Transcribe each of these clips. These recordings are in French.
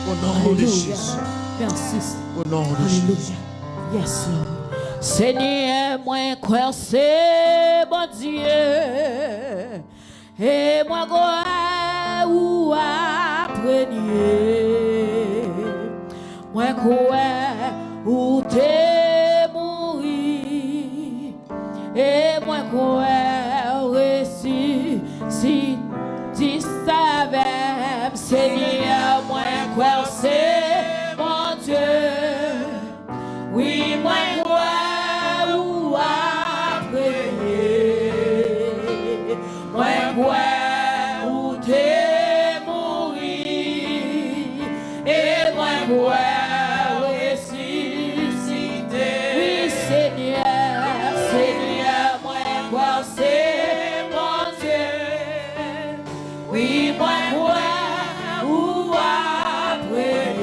Au nom de Jésus. Merci. Au nom de Jésus. Yes, Lord. Seigneur, moi, crois c'est bon Dieu. Et moi, crois ou après moi, crois ou t'es mouru. Et moi, crois récit si tu savais, Seigneur, moi, crois c'est bon Dieu. Oui, moi, crois ou après moi, crois ou t'es mouru. Et moi, crois ressuscité. Oui, Seigneur, Seigneur, moi, crois c'est mon Dieu. Oui, moi, crois ou après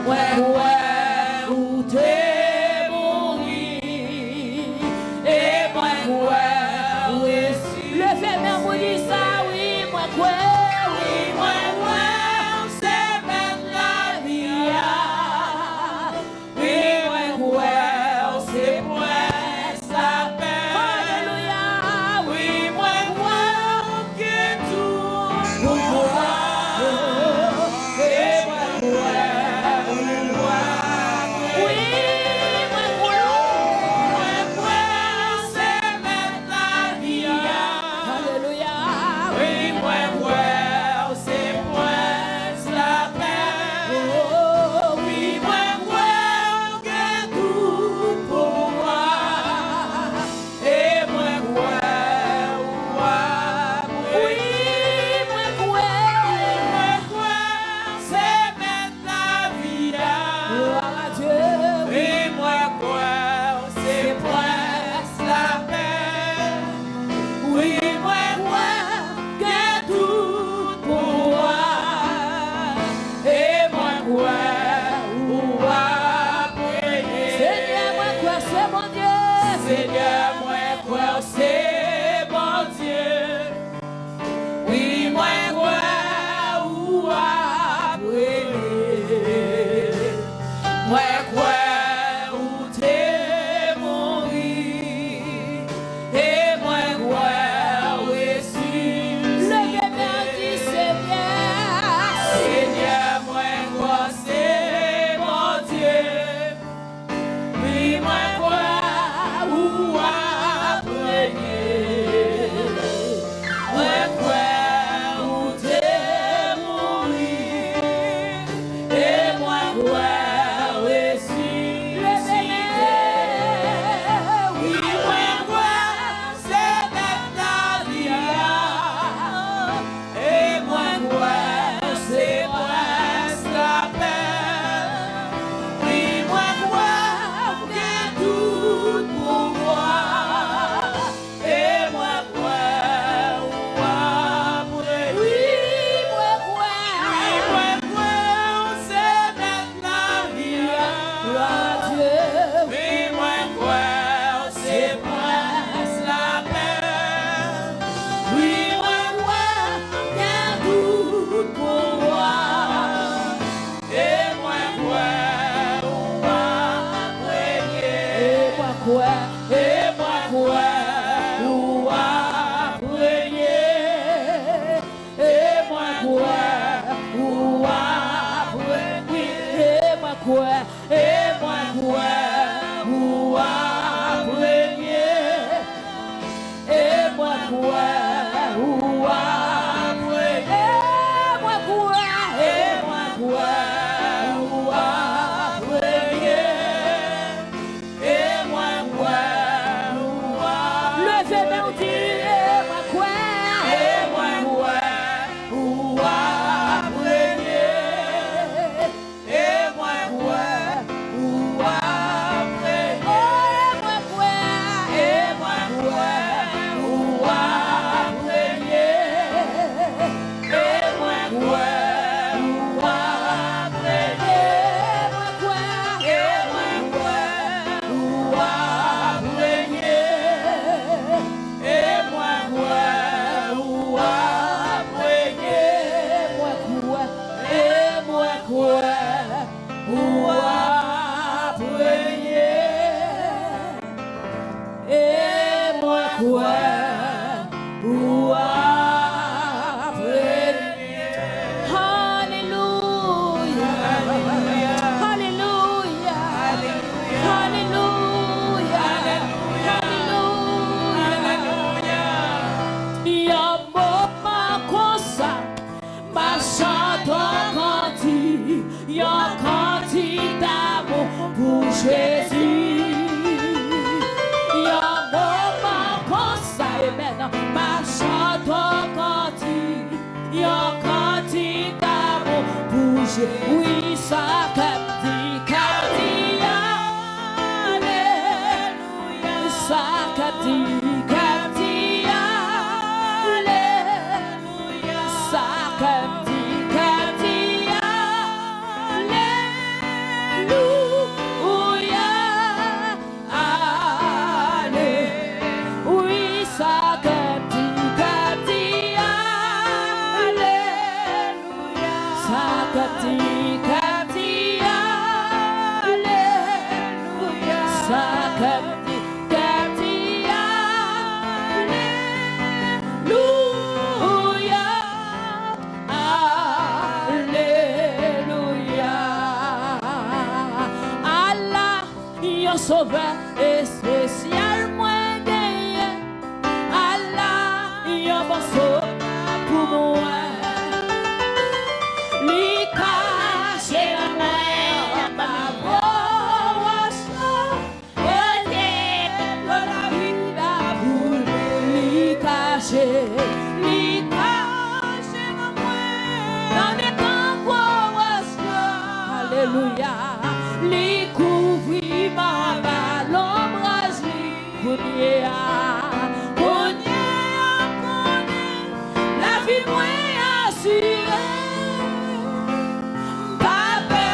moi, crois ou t'es mouru. Et moi, crois ressuscité. Levez mes mains pour dire ça, oui, moi, crois. Oui, moi, crois, c'est même Yon kantik d'amour pour Jésus. Yon moment comme ça, amen. Ma chante kantik. Yon kantik d'amour pour Jésus. Oui, ça kantik, kantik. Alléluia. Ça kantik, kantik. Alléluia. Ça kantik, kantik. Alléluia. Alléluia. Oui, ça kantik, kantik. Alléluia. Ça kantik, kantik. Alléluia. Ça kantik, kantik. Alléluia. Alléluia. Allah, yon sauveur et spécialement gagné. Allah, yon bon sauveur pour moi. Li caché la main, ma voix, la vida pour li caché la main, dans mes concours, alléluia, li couvrit ma l'ombrage, Kounia, la vie moins assurée. Papa,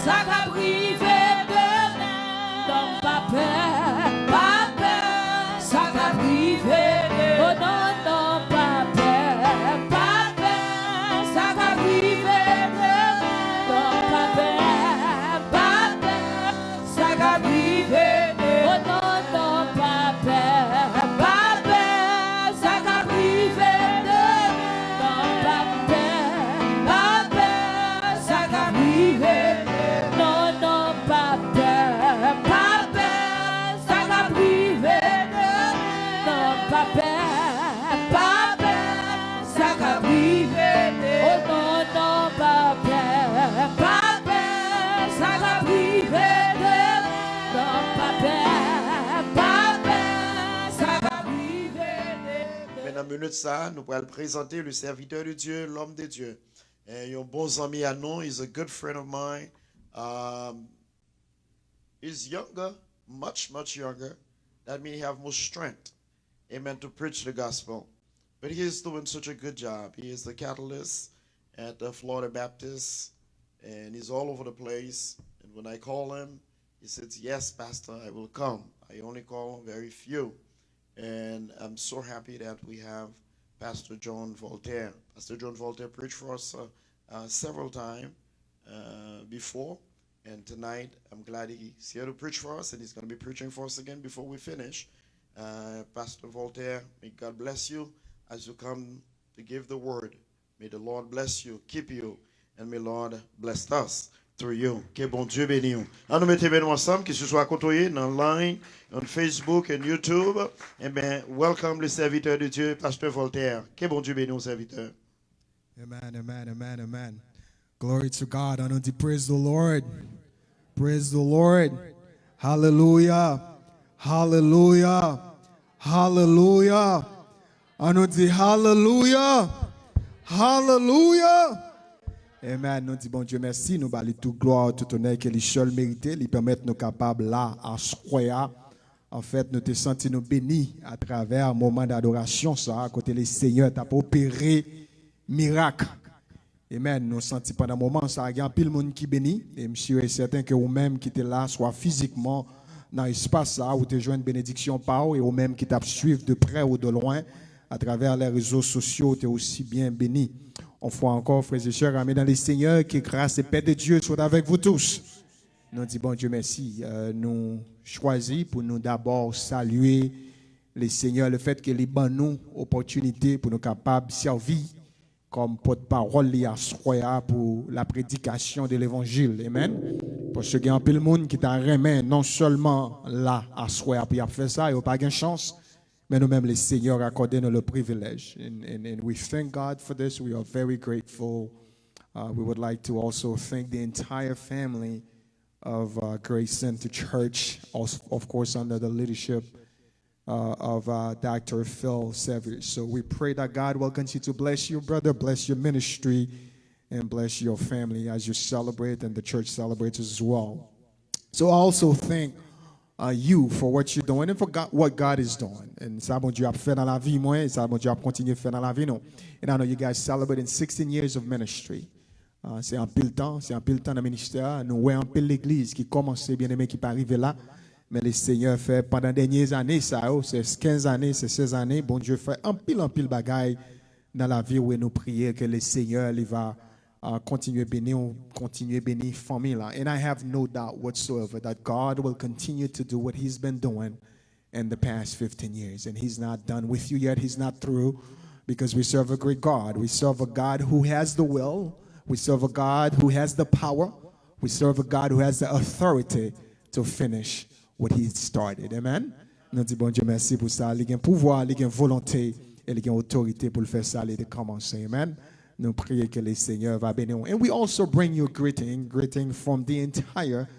ça va privé demain. Non, papa, papa, ça va privé demain. Oh non, non, papa, papa, ça va privé demain. Non, papa, papa, ça va privé demain. Oh non, non, papa, papa, ça va privé demain. Non, papa, papa, ça va privé. Non, non, papa, papa, ça va privé. Non, papa, papa, ça va privé. Oh non, non, papa, papa, ça va privé. Non, papa, papa, ça va privé. Maintenant, minute ça, nous pourrons présenter le serviteur de Dieu, l'homme de Dieu. Et un bon ami à nous, he's a good friend of mine. He's younger, much younger. That means he have more strength, amen, to preach the gospel. But he is doing such a good job. He is the catalyst at the Florida Baptist, and he's all over the place. And when I call him, he says, yes, Pastor, I will come. I only call very few. And I'm so happy that we have Pastor John Voltaire. Pastor John Voltaire preached for us several times before. And tonight, I'm glad he's here to preach for us, and he's going to be preaching for us again before we finish. Pastor Voltaire, may God bless you as you come to give the word. May the Lord bless you, keep you, and may the Lord bless us through you. Que bon Dieu bénisse nous. On nous mettez nous ensemble, que ce soit côtoyé dans line, on Facebook et YouTube. Eh bien, welcome le serviteur de Dieu, Pasteur Voltaire. Que bon Dieu bénisse serviteur. Amen, amen, amen, amen. Glory to God. On nous dit praise the Lord. Praise the Lord. Hallelujah. Hallelujah. Hallelujah. On nous dit hallelujah. Hallelujah. Amen. Nous dit bon Dieu merci. Nous bâlons toute gloire, tout honneur que les seul mérité. Lui permettre nous capables là à soir. En fait, nous te senti nous bénis à travers un moment d'adoration ça à côté les seigneurs t'a opéré miracle. Amen. Nous senti pendant un moment ça il y a pile monde qui bénit et monsieur est certain que vous même qui était là soit physiquement dans l'espace là où tu joint une bénédiction par et vous même qui t'a suivre de près ou de loin à travers les réseaux sociaux, tu es aussi bien béni. On fait encore, frères et sœurs, amis dans les seigneurs, que grâce et paix de Dieu soit avec vous tous. Nous disons, bon Dieu, merci. Nous choisissons pour nous d'abord saluer les seigneurs, le fait que les bons nous opportunité pour nous capables de servir comme porte-parole pour la prédication de l'évangile. Amen. Parce qu'il y a un peu de monde qui t'a remis non seulement là à soir pour faire ça, il n'y a pas de chance. Mais nous-mêmes, les seigneurs, accordez-nous le privilège. And we thank God for this. We are very grateful We would like to also thank the entire family of Grace Center Church, also, of course, under the leadership of Dr. Phil Savage. So we pray that God will continue to bless you, brother, bless your ministry, and bless your family as you celebrate and the church celebrates as well. So I also thank you for what you're doing and for what God is doing. And ça, bon Dieu a fait dans la vie, moi, et ça, bon Dieu a continué à faire dans la vie, non. And I know you guys celebrating 16 years of ministry. C'est un pile temps dans le ministère. Nous voyons un peu l'église qui commence, bien aimé, qui peut arriver là. Mais le Seigneur fait pendant les dernières années, ça, c'est 15 années, c'est 16 années. Bon Dieu fait un pile bagaille dans la vie où nous prions que le Seigneur il va continuer bénir famille là. And I have no doubt whatsoever that God will continue to do what He's been doing in the past 15 years. And He's not done with you yet. He's not through, because we serve a great God. We serve a God who has the will. We serve a God who has the power. We serve a God who has the authority to finish what He started. Amen. Nous disons bon Dieu merci pour ça. Il y a un pouvoir, il y a une volonté, et il y a une autorité pour le faire ça et de commencer. Amen. Nous prions que le Seigneur va bénir. And we also bring you greeting from the entire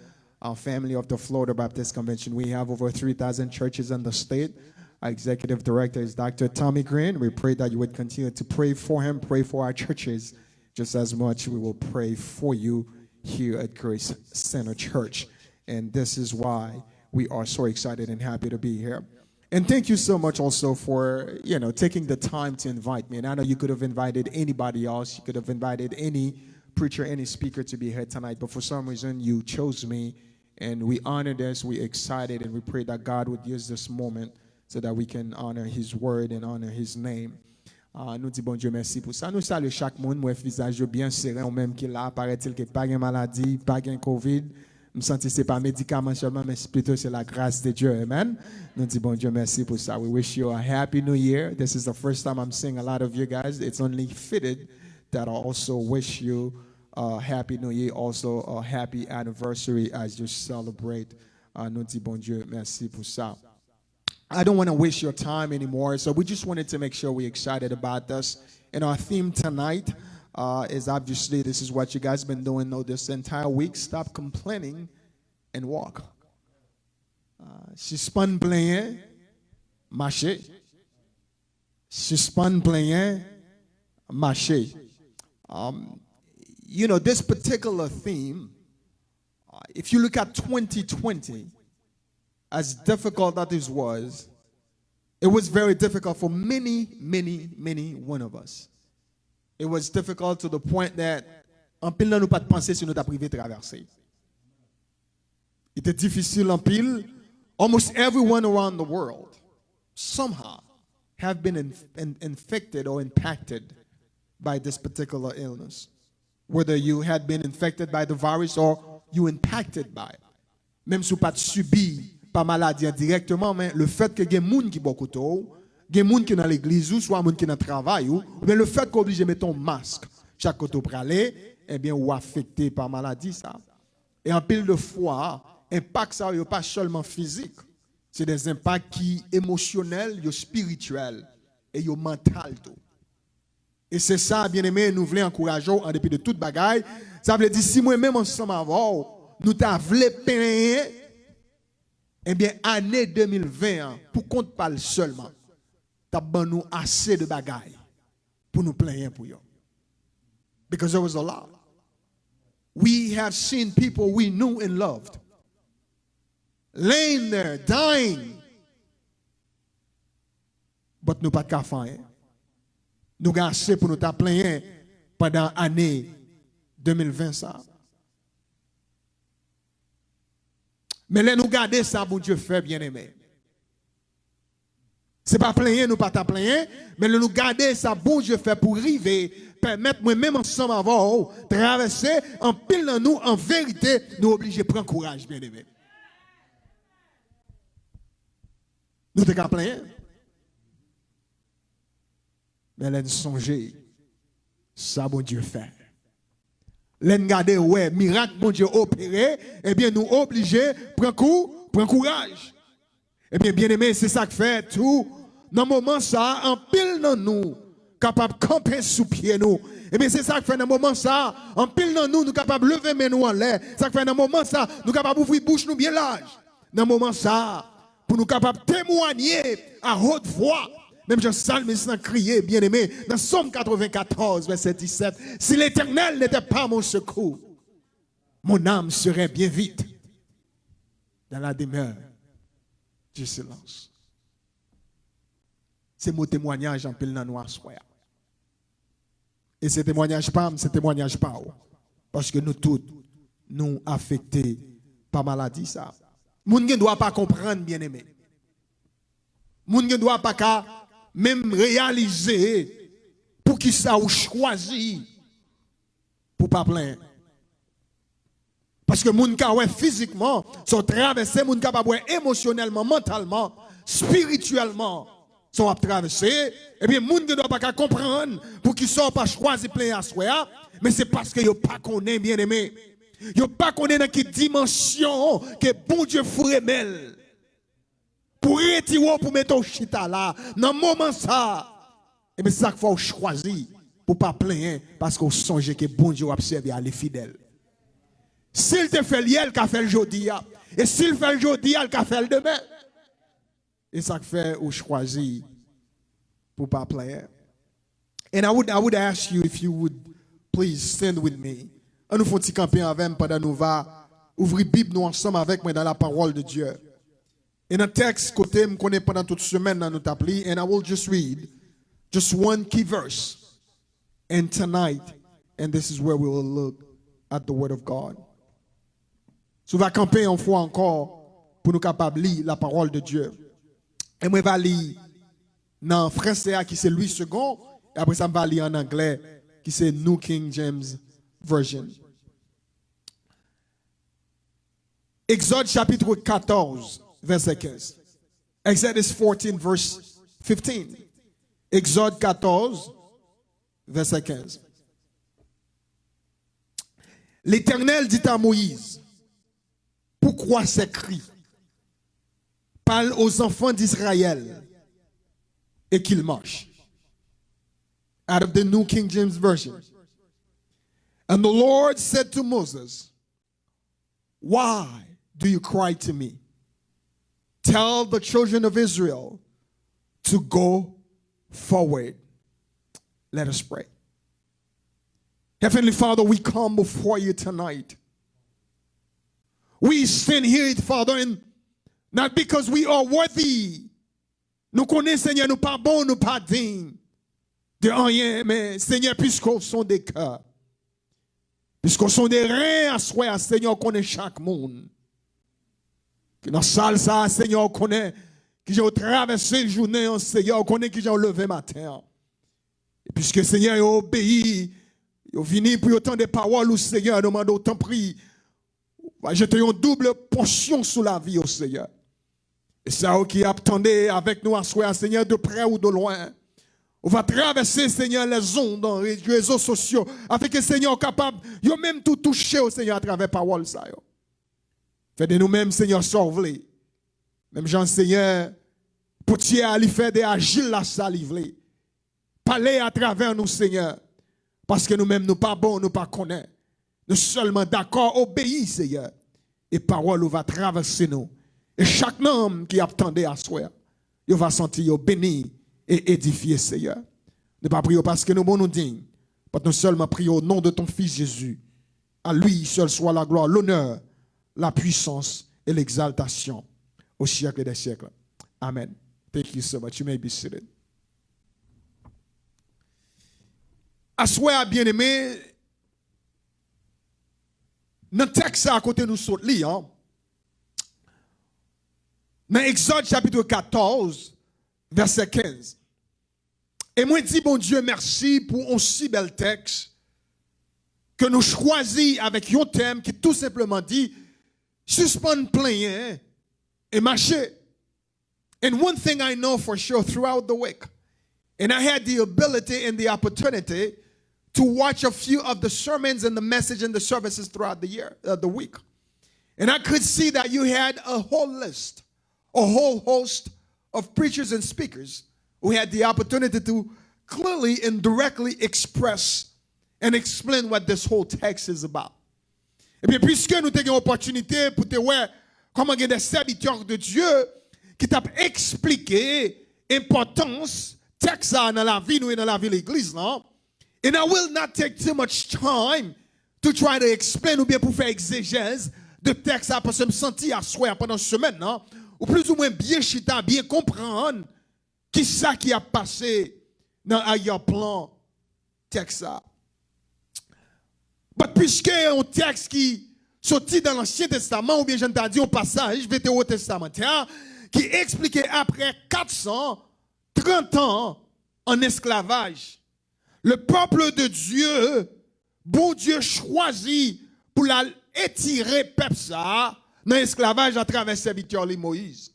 family of the Florida Baptist Convention. We have over 3,000 churches in the state. Our executive director is Dr. Tommy Green. We pray that you would continue to pray for him, pray for our churches, just as much we will pray for you here at Grace Center Church. And this is why we are so excited and happy to be here. And thank you so much also for, taking the time to invite me. And I know you could have invited anybody else. You could have invited any preacher, any speaker to be here tonight. But for some reason, you chose me. And we honor this. We're excited. And we pray that God would use this moment so that we can honor His word and honor His name. Nous disons bon Dieu merci pour ça. Nous saluons chaque monde. Moi, visage bien serré, même qui là, paraît-il que pas de maladie, pas de COVID. Je me sens que ce n'est pas médicament seulement, mais plutôt c'est la grâce de Dieu. Amen. Nous disons bon Dieu merci pour ça. We wish you a happy new year. This is the first time I'm seeing a lot of you guys. It's only fitted that I also wish you a happy new year, also a happy anniversary as you celebrate. Nous disons bon Dieu merci pour ça. I don't want to waste your time anymore, so we just wanted to make sure we're excited about this. And our theme tonight is obviously, this is what you guys been doing this entire week. Stop complaining and walk. Suspend playing, marcher. Suspend playing, marcher. This particular theme, if you look at 2020, as difficult that it was very difficult for many one of us. It was difficult to the point that en pile nous pas de penser si nous t'a privé traverser. Il était difficile en pile. Almost everyone around the world somehow have been infected or impacted by this particular illness. Whether you had been infected by the virus or you impacted by it. Même si vous pas subi pas maladie directement, mais le fait que des gens qui beaucoup trop, des gens qui dans l'église ou soit des gens qui dans le travail ou bien le fait qu'on obligé de mettre un masque chaque côté pour aller, eh bien ou affecté par maladie ça. Et en pile de fois, impact ça n'est pas seulement physique, c'est des impacts qui émotionnels, yo spirituels et yo mental tout. Et c'est ça, bien aimé, nous voulons encourager en dépit de toute bagaille. Ça veut dire si moi même ensemble avant, nous t'a voulu payer. Eh bien, année 2020, pour qu'on ne parle seulement, t'as ban nous assez de bagailles pour nous plaindre pour eux. Because there was a lot. We have seen people we knew and loved laying there, dying. But nous pas de faire. Nous avons assez pour nous ta plaindre pendant l'année 2020 ça. Mais là, nous garder ça, bon Dieu fait, bien aimé. C'est pas plaigner, nous pas ta plaigner, mais nous garder ça, bon Dieu fait pour arriver, permettre moi-même ensemble avant, traverser, en pile dans nous, en vérité, nous obligés de prendre courage, bien aimé. Nous te qu'à plaigner. Mais là, nous songer, ça, bon Dieu fait. L'en garder ouais miracle bon Dieu opéré, eh bien nous obligés prendre courage. Eh bien aimé, c'est ça que fait tout dans moment ça en pile dans nous capable de camper sous pied nous. Et bien c'est ça qui fait dans moment ça, en pile dans nous, nous capables de lever mais nous en l'air. Ça qui fait dans moment ça, nous capables d'ouvrir bouche nous bien large. Dans moment ça, pour nous capables de témoigner à haute voix. Même Jean Salmiste a crié, bien aimé, dans Somme 94, verset 17, si l'Éternel n'était pas mon secours, mon âme serait bien vite dans la demeure du silence. C'est mon témoignage en pile dans nous. Et ce témoignage pas, c'est témoignage pas. Parce que nous tous, nous affectés par maladie ça. Moun ne doit pas comprendre, bien aimé. Moun ne doit pas même réaliser pour qui ça ou choisi pour pas plaindre. Parce que moun ka ouais physiquement, sont traversés, moun ka pas émotionnellement, mentalement, spirituellement, sont à traverser. Et bien moun ne doit pas comprendre pour qui sont pas choisi plein à soi, mais c'est parce que yo pas connaît bien aimé. Yo pas connaît dans quelle dimension que bon Dieu fouremel. Pour retirer pour mettre au chita là, dans le moment ça, et bien c'est ça qu'il faut choisir pour pas plaindre parce qu'on songe que bon Dieu a servi à les fidèles. S'il te fait l'hier, il a fait le jeudi. Et s'il fait le jeudi, il a fait le demain. Et ça fait ou choisir pour pas plaindre. And I would ask you if you would please stand with me. On nous faut camper avec pendant nous va ouvrir Bible nous ensemble avec moi dans la parole de Dieu. Et dans le texte côté me connaît pendant toute semaine dans notre appli, and I will just read just one key verse. And tonight, and this is where we will look at the word of God. So va camper une fois encore pour nous capables de lire la parole de Dieu. Et moi va lire dans français qui c'est Louis II, et après ça me va lire en anglais qui c'est New King James Version. Exode chapitre 14 verset 15. Exodus 14 verse 15. Exode 14 verset 15. L'Éternel dit à Moïse, pourquoi ces cris? Parle aux enfants d'Israël et qu'ils marchent. Out of the New King James Version. And the Lord said to Moses, why do you cry to me? Tell the children of Israel to go forward. Let us pray. Heavenly Father, we come before you tonight. We stand here, Father, and not because we are worthy. Nous connaissons, Seigneur, nous pas bons, nous pas dignes de rien, mais Seigneur, puisqu'on sont des cœurs, puisqu'on sont des reins à soi, Seigneur, connaît chaque monde. Que dans la salle, ça, Seigneur, connaît que j'ai traversé la journée, Seigneur, connaît que j'ai levé matin. Et puisque Seigneur, il obéit, il venu pour autant de paroles, au Seigneur, demande autant pris. Jeter une double portion sous la vie au Seigneur. Et ça qui attendait avec nous à soi, Seigneur, de près ou de loin. On va traverser, Seigneur, les ondes dans les réseaux sociaux, afin que Seigneur soit capable, yo même tout toucher au Seigneur à travers parole ça. Fait de nous-mêmes, Seigneur, sauver. Même Jean, Seigneur, pour tirer à lui faire des agiles la salivler. Parler à travers nous, Seigneur. Parce que nous-mêmes, nous pas bons, nous pas connaissons. Nous seulement d'accord, obéis, Seigneur. Et parole va traverser nous. Et chaque homme qui attendait à soi, il va sentir béni et édifié, Seigneur. Ne pas prier parce que nous sommes nous dignes. Mais nous seulement prions au nom de ton Fils Jésus. À lui seul soit la gloire, l'honneur, la puissance et l'exaltation au siècle des siècles. Amen. Thank you so much. You may be seated. À soi, bien-aimé, dans le texte à côté nous saute dans Exode chapitre 14, verset 15. Et moi dis, bon Dieu, merci pour un si bel texte que nous choisis avec un thème qui tout simplement dit, suspend plein et marcher. And one thing I know for sure throughout the week, and I had the ability and the opportunity to watch a few of the sermons and the message and the services throughout the week. And I could see that you had a whole list, a whole host of preachers and speakers who had the opportunity to clearly and directly express and explain what this whole text is about. Et bien, puisque nous avons une opportunité pour te voir comment il y a des serviteurs de Dieu qui t'ont expliqué l'importance du texte dans la vie nous et dans la vie de l'église, non? And I will not take too much time to try to explain ou bien pour faire exégèse de texte parce que je me senti à soi pendant une semaine, non? Ou plus ou moins bien chita, bien comprendre qui ça qui a passé dans l'arrière-plan texte. Mais puisque un texte qui sorti dans l'Ancien Testament, ou bien je t'ai dit un passage vétérotestamentaire, qui expliquait après 430 ans en esclavage, le peuple de Dieu, bon Dieu choisit pour étirer peuple ça dans l'esclavage à travers serviteur Moïse.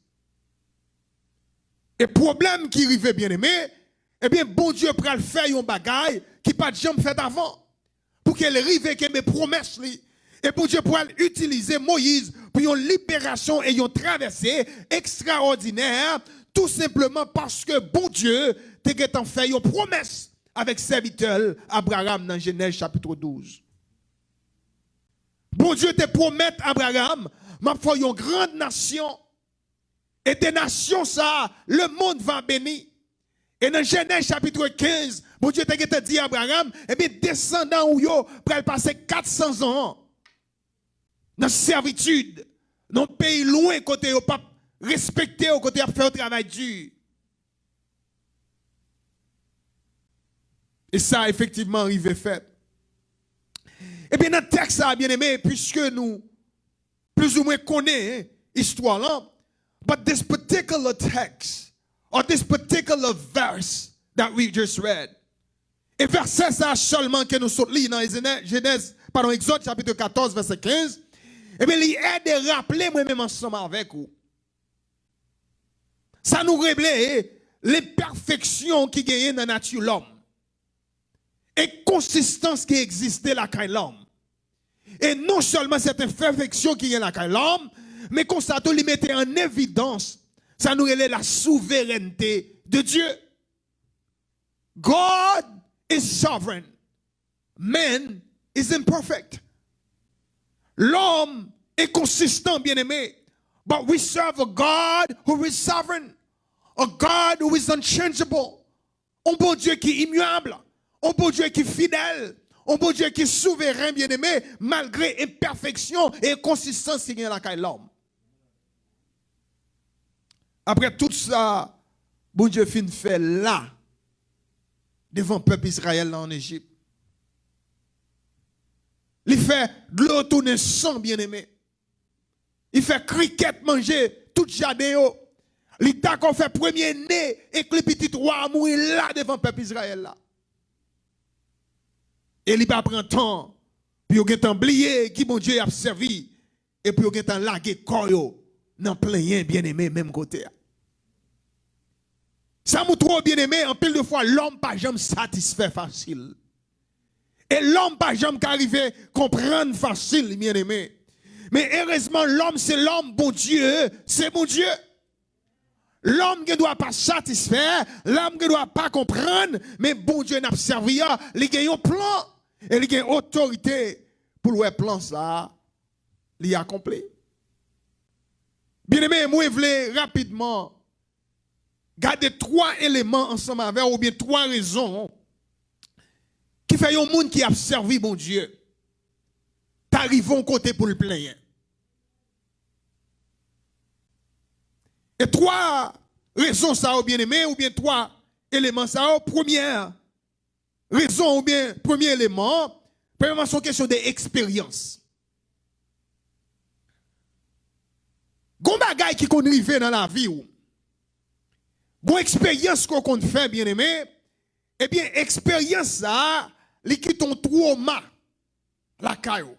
Et problème qui arrivait bien aimé, eh bien bon Dieu prend le faire un bagaille qui pas jamais fait avant. Pour qu'elle arrive que mes promesses et pour Dieu pourra utiliser Moïse pour une libération et une traversée extraordinaire, tout simplement parce que bon Dieu t'a fait une promesse avec serviteur Abraham dans Genèse chapitre 12. Bon Dieu te promet Abraham, m'a fait une grande nation et des nations ça, le monde va bénir. Et dans Genèse chapitre 15, bon Dieu t'a dit à Abraham, eh bien, descendant ou yo, pour passer 400 ans dans servitude, dans le pays loin, côté au pas respecté, au côté à faire le travail dur. Et ça, effectivement, arrivé fait. Eh bien, dans le texte, bien aimé, puisque nous, plus ou moins connaissons l'histoire là, but this particular text, or this particular verse that we just read. Et verset ça seulement que nous sommes lits dans Genèse, pardon, Exode chapitre 14, verset 15. Eh bien, il aide à rappeler moi-même ensemble avec vous. Ça nous révèle l'imperfection qui gagne dans la nature de l'homme. Et consistance qui existait là dans l'homme. Et non seulement cette imperfection qui est là dans l'homme, mais qu'on s'attend à mettre en évidence. Ça nous révèle la souveraineté de Dieu. God is sovereign. Man is imperfect. L'homme est consistant, bien aimé. But we serve a God who is sovereign. A God who is unchangeable. Un bon Dieu qui est immuable. Un bon Dieu qui est fidèle. Un bon Dieu qui est souverain, bien aimé, malgré imperfection et inconsistance qui est là dans l'homme. Après tout ça, bon Dieu fin fait là, devant le peuple Israël en Égypte. Il fait de l'eau tourner sang, bien aimé. Il fait cricket manger tout jardin. Il t'a qu'on fait premier né et que les petits rois mourir là devant le peuple Israël là. Et il va prendre temps, puis il va oublier qui bon Dieu a servi, et puis il va laguer corps dans plein bien aimé même côté. Ça m'a trop bien aimé, en pile de fois, l'homme pas jamais satisfait facile. Et l'homme pas jamais arrivé comprendre facile, bien aimé. Mais heureusement, l'homme, c'est l'homme, bon Dieu, c'est bon Dieu. L'homme ne doit pas satisfaire, l'homme ne doit pas comprendre, mais bon Dieu n'a pas servi, il a un plan, et il a une autorité pour le plan ça, il a accompli. Bien aimé, moi, je voulais rapidement garder 3 éléments ensemble avec, ou bien 3 raisons qui fait un monde qui a servi bon Dieu. T'arrives côté pour le plaindre. Et 3 raisons ça, bien aimé, ou bien 3 éléments ça. Première raison, ou bien premier élément, premièrement, c'est une question d'expérience. Gon bagay qui qu'on rive dans la vie ou gon expérience qu'on fait bien aimé, eh bien expérience ça, li qui ton trauma la caillou.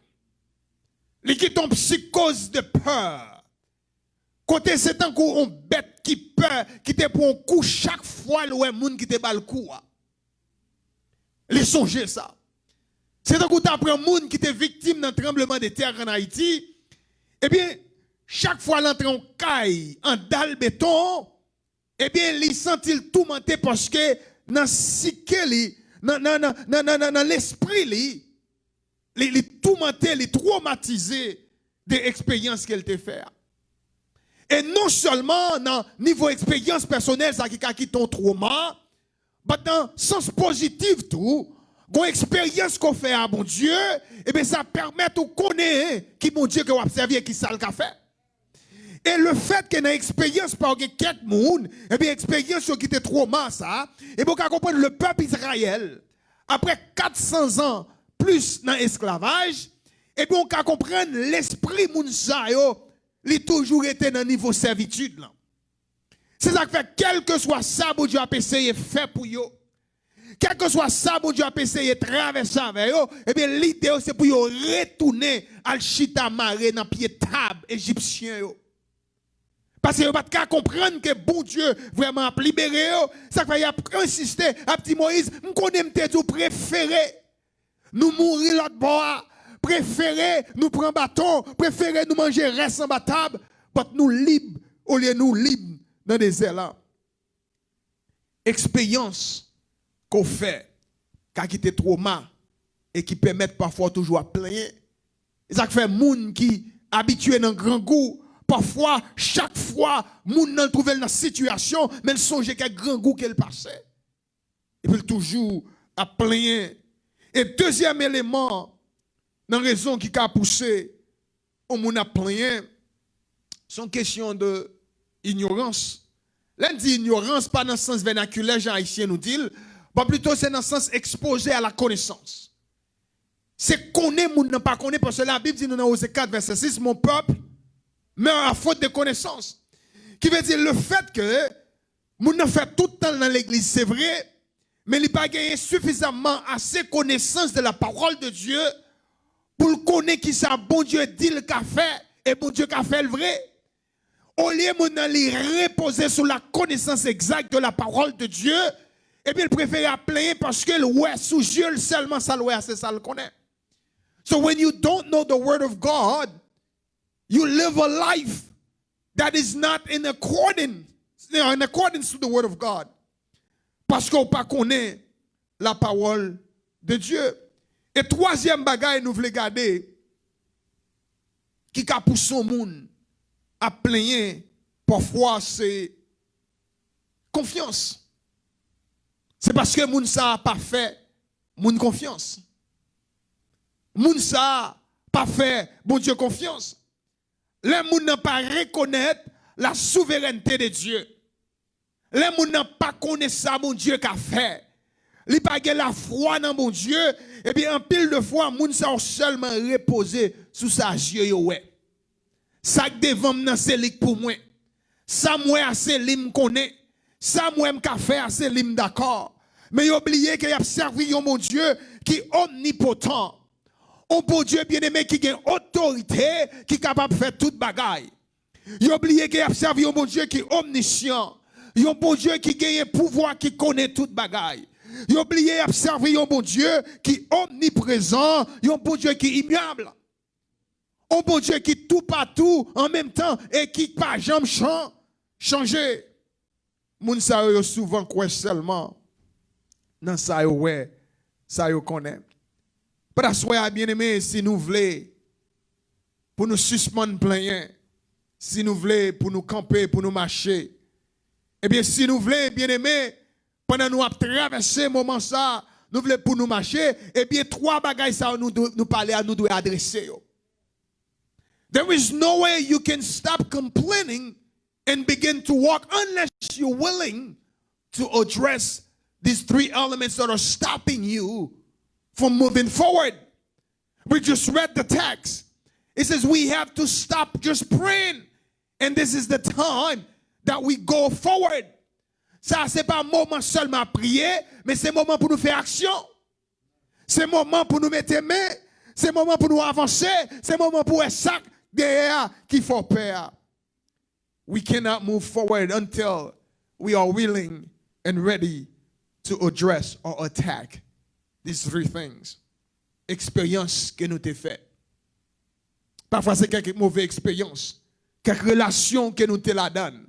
Li qui ton psychose de peur. Côté c'est un coup on bête qui peur, qui te pour un coup chaque fois le monde qui te bat le coup. Les songer ça. C'est un coup t'apprends monde qui était victime d'un tremblement de terre en Haïti, eh bien chaque fois l'entrée en caille, en dalle béton, eh bien, il sentit tout monter parce que dans psyché li, dans l'esprit li, li tourmenté, li traumatisé des expériences qu'elle te fait. Et non seulement dans niveau expérience personnelle ça qui ton trauma, mais dans sens positif tout, une expérience qu'on fait à bon Dieu, et bien ça permet de connaître qui bon Dieu que vous observez et qui ça le fait. Et le fait que dans l'expérience par quelques monde, et bien expérience qui était trauma ça, et bien on comprendre le peuple Israël après 400 ans plus dans l'esclavage, et bien on comprendre l'esprit Mounsa yo, il toujours été dans niveau servitude là. C'est ça qui fait quel que soit ça bon Dieu a essayé faire pour yo. Quel que soit ça bon Dieu a essayé traverser avec yo, et bien l'idée c'est pour yo retourner al chita maré dans pied table égyptien yo. Parce que vous ne pouvez pas comprendre que bon Dieu vraiment a libéré. Ça fait qu'il a insisté à petit Moïse, nous connaissons tout préféré. Nous mourir l'autre bord, préféré nous prendre bâton, préféré nous manger reste en table, mais nous libres au lieu de nous libres dans des ailes là. Expérience qu'on fait, qui a quitté trauma et qui permettent parfois toujours à plaindre. Ça fait moun qui habitué dans grand goût. Parfois, chaque fois, moun nan trouve dans la situation, mais il songe quel grand goût qu'elle passait. Et puis toujours à plaindre. Et deuxième élément, dans la raison qui a poussé au moun à plaindre, c'est une question de ignorance. L'un dit ignorance, pas dans le sens vernaculaire, Jean Haïtien nous dit, mais plutôt c'est dans le sens exposé à la connaissance. C'est connaître, moun n'a pas connaître, parce que la Bible dit dans Osée 4, verset 6, mon peuple, mais à faute de connaissance. Qui veut dire le fait que moun n'a fait tout le temps dans l'église, c'est vrai, mais il n'a pas gagné suffisamment assez connaissance de la parole de Dieu pour connaître qui ça bon Dieu dit le qu'a fait et bon Dieu qu'a fait le vrai. Au lieu de reposer sur la connaissance exacte de la parole de Dieu, et bien il préfère appeler parce que le ouais sous Dieu seulement ça le c'est ça le connaît. So when you don't know the word of God, you live a life that is not in accordance to the word of God. Parce qu'on pas connaît la parole de Dieu. Et troisième bagaille nous voulons garder qui a poussé au monde à plaigner parfois c'est confiance. C'est parce que moun sa pas fait moun confiance. Moun sa pas fait bon Dieu confiance. Les moun n'a pas reconnaître la souveraineté de Dieu. Les moun n'a pas connaître ça mon Dieu qu'a fait. Li pas la foi dans mon Dieu et bien en pile de fois moun sa seulement reposer sous sa Dieu yo ouais. Ça devant m'nan c'est lik pour moi. Ça moi assez lim connaît. Ça moi m'ka fait assez lim d'accord. Mais oubliez qu'il y a servi un bon Dieu qui est omnipotent. Un bon Dieu bien-aimé qui a une autorité qui est capable de faire toute bagaille. Il oublié qu'il y a servi un bon Dieu qui est omniscient. Il y a un bon Dieu qui a un pouvoir qui connaît toute bagaille. Il oublié qu'il y a servi un bon Dieu qui est omniprésent. Il y a un bon Dieu qui est immuable. Un bon Dieu qui est tout partout en même temps et qui pas jamais changer. Moun sa yo souvent quoi seulement dans ça yo ouais, ça yo connaît. Parce que bien aimé si nous voulons pour nous suspendre plein, si nous voulons pour nous camper, pour nous marcher, eh bien si nous voulons bien aimé pendant nous traverser moment ça, nous voulons pour nous marcher, eh bien trois bagages ça nous parler à nous doit adresser yo. There is no way you can stop complaining and begin to walk unless you're willing to address these three elements that are stopping you from moving forward. We just read the text. It says we have to stop just praying. And this is the time that we go forward. Ça, c'est pas un moment seulement à prier, mais c'est un moment pour nous faire action. C'est un moment pour nous mettre les mains. C'est un moment pour nous avancer. C'est un moment pour être sac derrière qu'il faut faire. We cannot move forward until we are willing and ready to address or attack these three things. Expérience que nous t'ai fait. Parfois c'est quelques mauvaises expériences. Quelques relations que nous te la donne.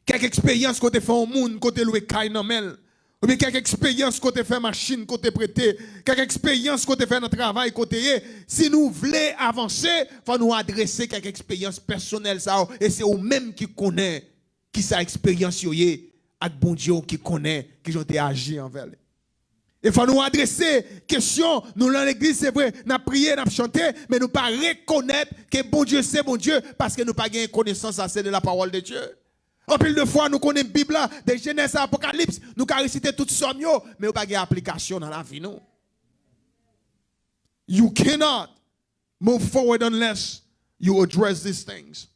Quelques expériences qu'on te fait au monde, qu'on te loué kainamel. Ou bien quelques expériences côté fait machine, côté prêté, quelques expériences côté fait notre travail, côté si nous voulons avancer, faut nous adresser quelques expériences personnelles ça et c'est eux même qui connaît qui sa expérience yoyé avec bon Dieu qui connaît qui ont été agi envers lui. Il faut nous adresser question nous dans l'église c'est vrai, n'a prié, n'a chanté mais nous pas reconnaître que bon Dieu c'est bon Dieu parce que nous pas gain connaissance assez de la parole de Dieu. En pile de fois, nous connaissons la Bible, de Genèse à Apocalypse, nous pouvons réciter tout ça, mais nous n'avons pas d'application dans la vie. Non. You cannot move forward unless you address these things.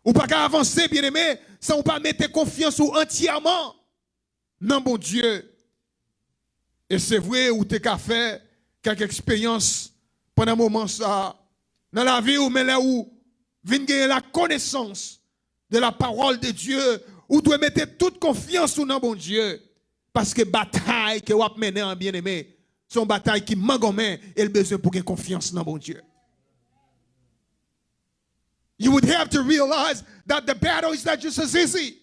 Ou pas avancer, bien aimé, sans pas mettre confiance ou entièrement dans bon Dieu. Et c'est vrai, ou tu as fait quelques expériences pendant un moment ça, dans la vie où mais là où vient gagner la connaissance de la parole de Dieu, ou doit mettre toute confiance dans bon Dieu. Parce que bataille que vous menez en bien-aimé, c'est une bataille qui manque en main et le besoin pour gagner confiance dans bon Dieu. You would have to realize that the battle is not just as easy.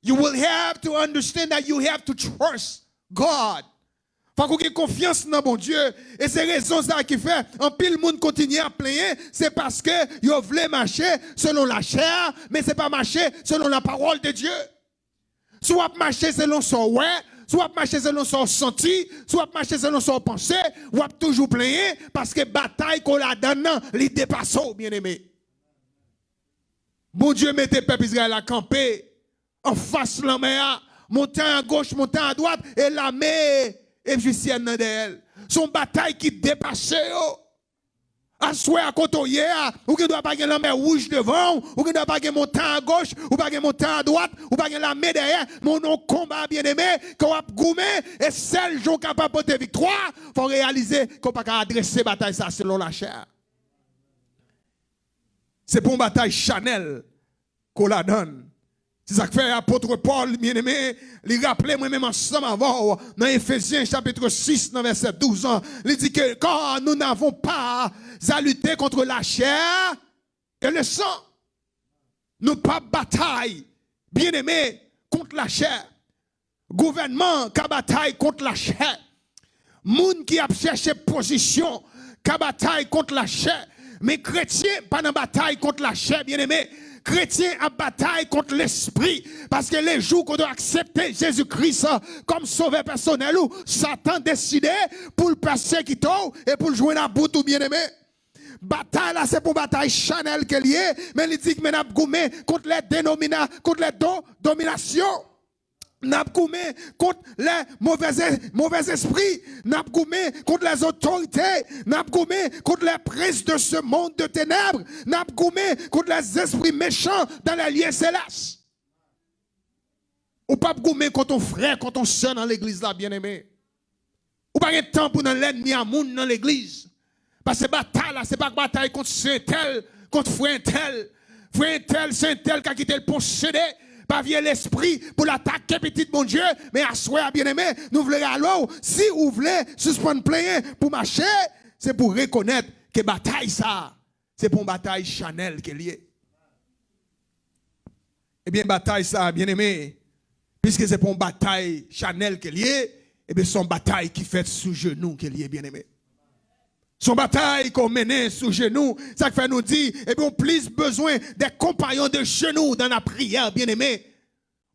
You will have to understand that you have to trust God. Faut qu'on ait confiance dans bon Dieu. Et c'est raison ça qui fait, en pile monde continue à plaindre, c'est parce que vous voulez marcher selon la chair, mais c'est pas marcher selon la parole de Dieu. Soit marcher selon son ouais, soit marcher selon son senti, soit marcher selon son pensée, ou toujours plaindre parce que bataille qu'on la donne, les dépasse, bien aimé. Bon Dieu mettez peuple Israël à camper en face de la mer, monter à gauche, monter à droite, et la mer égyptienne dans elle. Son bataille qui dépasse. À soi à côté hier, ou qui doit pas la mer rouge devant, ou qui doit pas monter à gauche, ou pas monter à droite, ou pas la mer derrière, mon nom combat bien aimé, qu'on a goumé, et celle qui est capable de porter victoire, faut réaliser qu'on pas adresser bataille ça selon la chair. C'est pour une bataille Chanel qu'on la donne. C'est ça que fait l'apôtre Paul, bien aimé, il rappelait moi-même ensemble avant, dans Ephésiens chapitre 6, dans verset 12, il dit que quand nous n'avons pas à lutter contre la chair et le sang, nous pas bataille, bien aimé, contre la chair. Gouvernement qui bataille contre la chair. Moun qui a cherché position, qui bataille contre la chair. Mais chrétien, pas dans bataille contre la chair, bien aimé. Chrétien a bataille contre l'esprit. Parce que les jours qu'on doit accepter Jésus-Christ comme sauveur personnel, ou Satan décidé pour le persécuter et pour le jouer dans bout, bien aimé. Bataille là, c'est pour bataille Chanel qu'elle y est. Mais il dit que nous avons goumé contre les dénominations, contre les dominations. Nous avons goumé contre les mauvais esprits. Nous avons goumé contre les autorités. Nous avons goumé contre les princes de ce monde de ténèbres. Nous avons goumé contre les esprits méchants dans les lieux célestes. Ou pas goumé contre ton frère, contre ton soeur dans l'église là, bien aimé. Ou pas de temps pour l'ennemi à monde dans l'église. Parce que bataille là, c'est pas bataille contre saint tel, contre frère tel. Frère tel, saint tel qui a quitté le possédé. Pas via l'esprit pour l'attaquer petit mon Dieu, mais à soi bien aimé, nous voulons alors, si vous voulez suspendre plein pour marcher, c'est pour reconnaître que bataille ça, c'est pour une bataille Chanel qui est liée. Eh bien bataille ça, bien aimé, puisque c'est pour une bataille Chanel qui est liée, eh bien son bataille qui fait sous genou qui est liée, bien aimé. Son bataille qu'on mène sous genoux, ça fait nous dire, eh bien, on plus besoin des compagnons de genoux dans la prière, bien aimé.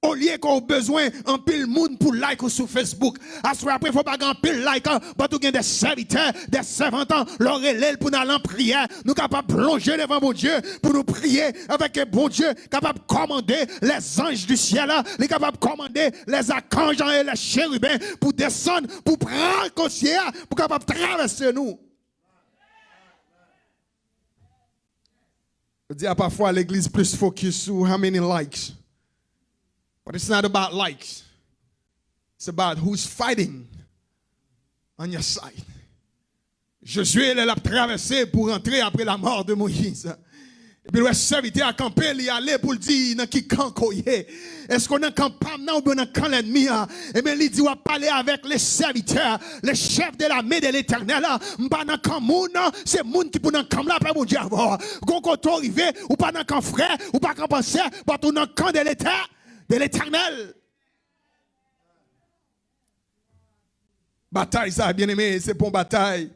Au lieu qu'on a besoin en pile monde pour like sur Facebook. Après, il faut pas un pile like, pour tout des serviteurs, des servantes, leur relève pour nous aller en prière. Nous capables de plonger devant mon Dieu, pour nous prier avec un bon Dieu, capable de commander les anges du ciel, les capables de commander les archanges et les chérubins pour descendre, pour prendre le ciel, pour capable de traverser nous. Je dis parfois l'église plus focus sur how many likes. But it's not about likes. It's about who's fighting on your side. Josué l'a traversé pour rentrer après la mort de Moïse. Et puis le serviteur a campé, il allait pour le dire dans qui camp koye. Est-ce qu'on a camp pas ou bien camp l'ennemi? Et bien il dit on va parler avec les serviteurs, les chefs de l'armée de l'Éternel. M'pas dans camp moun, c'est moun qui pour dans camp là après mon Dieu. Gon koto arrivé ou pas dans camp frère ou pas camp penseur, pas dans camp de l'Éternel. Bataille, ça, bien aimé, c'est pour bataille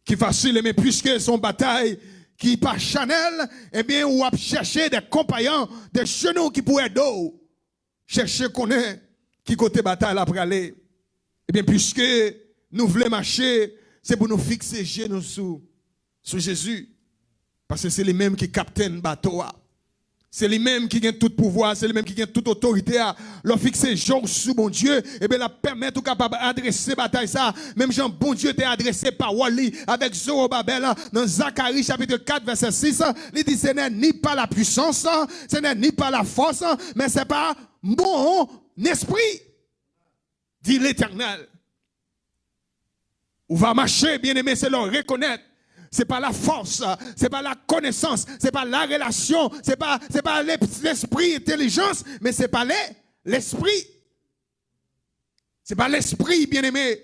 qui est facile, mais puisque son bataille qui pas Chanel, eh bien, ou à chercher des compagnons, des chenons qui pourraient d'eau. Chercher qu'on est, qui côté bataille après aller. Eh bien, puisque nous voulons marcher, c'est pour nous fixer genoux sous Jésus. Parce que c'est les mêmes qui capitaine bateau. C'est les mêmes qui ont tout pouvoir, c'est les mêmes qui ont toute autorité. Leur fixer jour sous bon Dieu, et bien la permettre ou capable d'adresser bataille ça. Même Jean, bon Dieu t'a adressé par Wally avec Zorobabel dans Zacharie chapitre 4 verset 6. Il dit ce n'est ni par la puissance, ce n'est ni par la force, mais c'est par mon esprit, dit l'Éternel. On va marcher, bien aimé, c'est leur reconnaître. C'est pas la force, c'est pas la connaissance, c'est pas la relation, c'est pas l'esprit, intelligence, mais c'est pas l'esprit. C'est pas l'esprit, bien aimé.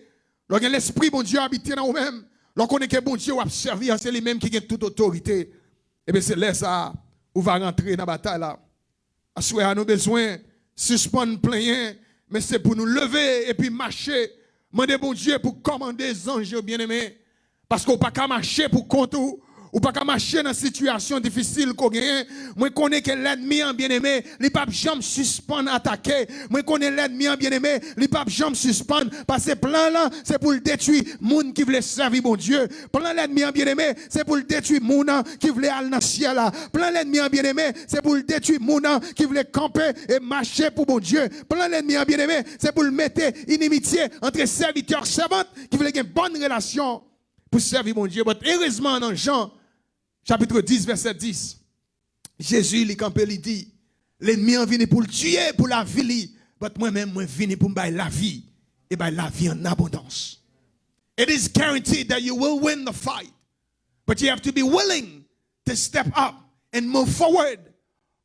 Lorsque l'esprit, bon Dieu, habite dans nous-mêmes, lorsqu'on est que bon Dieu a servi, c'est les mêmes qui ont toute autorité. Et bien c'est là ça, on va rentrer dans la bataille là. À souhait, nous besoin suspendre plein, mais c'est pour nous lever et puis marcher. Demandez bon Dieu pour commander les anges, bien aimé. Parce qu'on ne peut pas marcher pour compte ou pas marcher dans une situation difficile qu'on gagne. Moi, je connais que l'ennemi en bien-aimé, il ne peut jamais suspendre attaquer. Moi, je connais l'ennemi en bien-aimé, il ne peut jamais suspendre. Parce que plan là, c'est pour le détruire monde qui voulait servir mon Dieu. Plan l'ennemi en bien-aimé, c'est pour le détruire monde qui voulait aller dans le ciel là. Plan l'ennemi en bien-aimé, c'est pour le détruire monde qui voulait camper et marcher pour mon Dieu. Plan l'ennemi en bien-aimé, c'est pour le mettre inimitié entre serviteurs et servantes qui voulaient une bonne relation pour servir mon Dieu. Mais heureusement, dans Jean, chapitre 10, verset 10, Jésus, il campé, il dit, l'ennemi est venu pour le tuer, pour la vie, mais moi-même, moi venu pour me donner la vie, et bien la vie en abondance. It is guaranteed that you will win the fight, but you have to be willing to step up and move forward.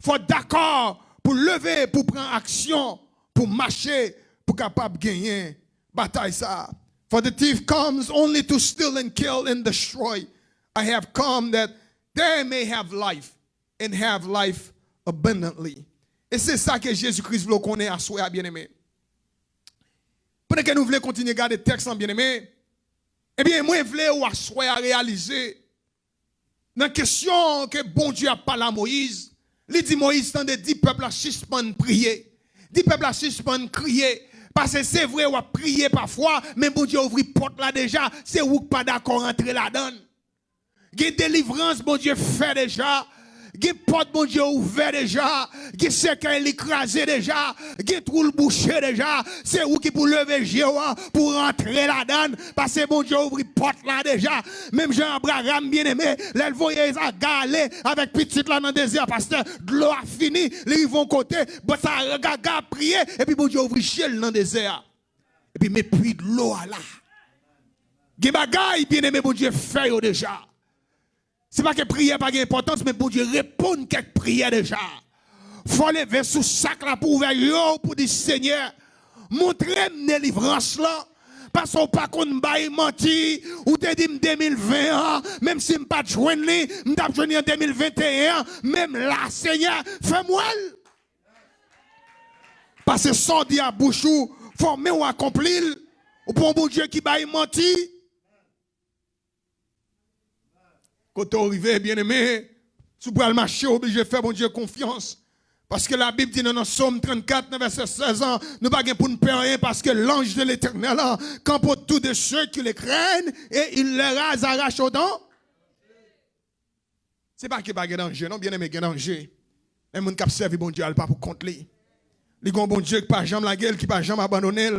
Faut d'accord pour lever, pour prendre action, pour marcher, pour capable gagner bataille ça. For the thief comes only to steal and kill and destroy. I have come that they may have life and have life abundantly. Et c'est ça que Jésus-Christ veut qu'on ait à soi, bien-aimé. Pendant que nous voulons continuer à garder le texte, bien-aimé, eh bien, moi, je voulais à soi réaliser dans la question que bon Dieu a parlé à Moïse. Il dit Moïse, tant de 10 peuples à suspendre prier. 10 peuples à suspendre crier. Parce que c'est vrai, on a prié parfois, mais bon Dieu ouvre porte là déjà, c'est où pas d'accord rentrer là-dedans. Il y a délivrance, bon Dieu fait déjà. Il y a porte, bon Dieu ouvert déjà. Il y a cercueil écrasé déjà. Il y a trou bouché déjà. C'est où qui pour lever Jéhovah pour rentrer là-dedans. Parce que bon Dieu ouvre porte là déjà. Même Jean-Abraham bien aimé, les voyez à galer avec petite là dans le désert parce que de l'eau a fini, ils vont côté, bon ça gaga prier et puis bon Dieu ouvre ciel dans le désert. Et puis mais puis de l'eau là. Des bagailles bien aimé bon Dieu fait déjà. C'est pas que prière pas d'importance, mais bon Dieu répond quelques prières déjà. Faut lever sous sac là pour ouvrir pour dire Seigneur, montrez-moi délivrance là. Parce qu'on pas qu'on baille menti ou te dit 2020 même si m'pas joindre li, m't'a joindre en 2021, même là Seigneur, fais-moi. Parce que sans dire à bouche ou former ou accomplir ou pour un bon Dieu qui baille menti. Quand tu arrives, bien aimé, tu pourras le marcher, obligé de faire mon Dieu confiance. Parce que la Bible dit dans le Psaume 34, verset 16 ans, nous ne pouvons pas nous perdre rien parce que l'ange de l'Éternel campe autour de ceux qui les craignent et il les rase, arrache aux dents. C'est pas qu'il n'y a pas de danger, non, bien aimé, il y a danger. Les gens qui servent bon Dieu, ils ne pas pour contre lui. Les gens bon Dieu qui ne pas jamais la gueule, qui ne pas jamais abandonner.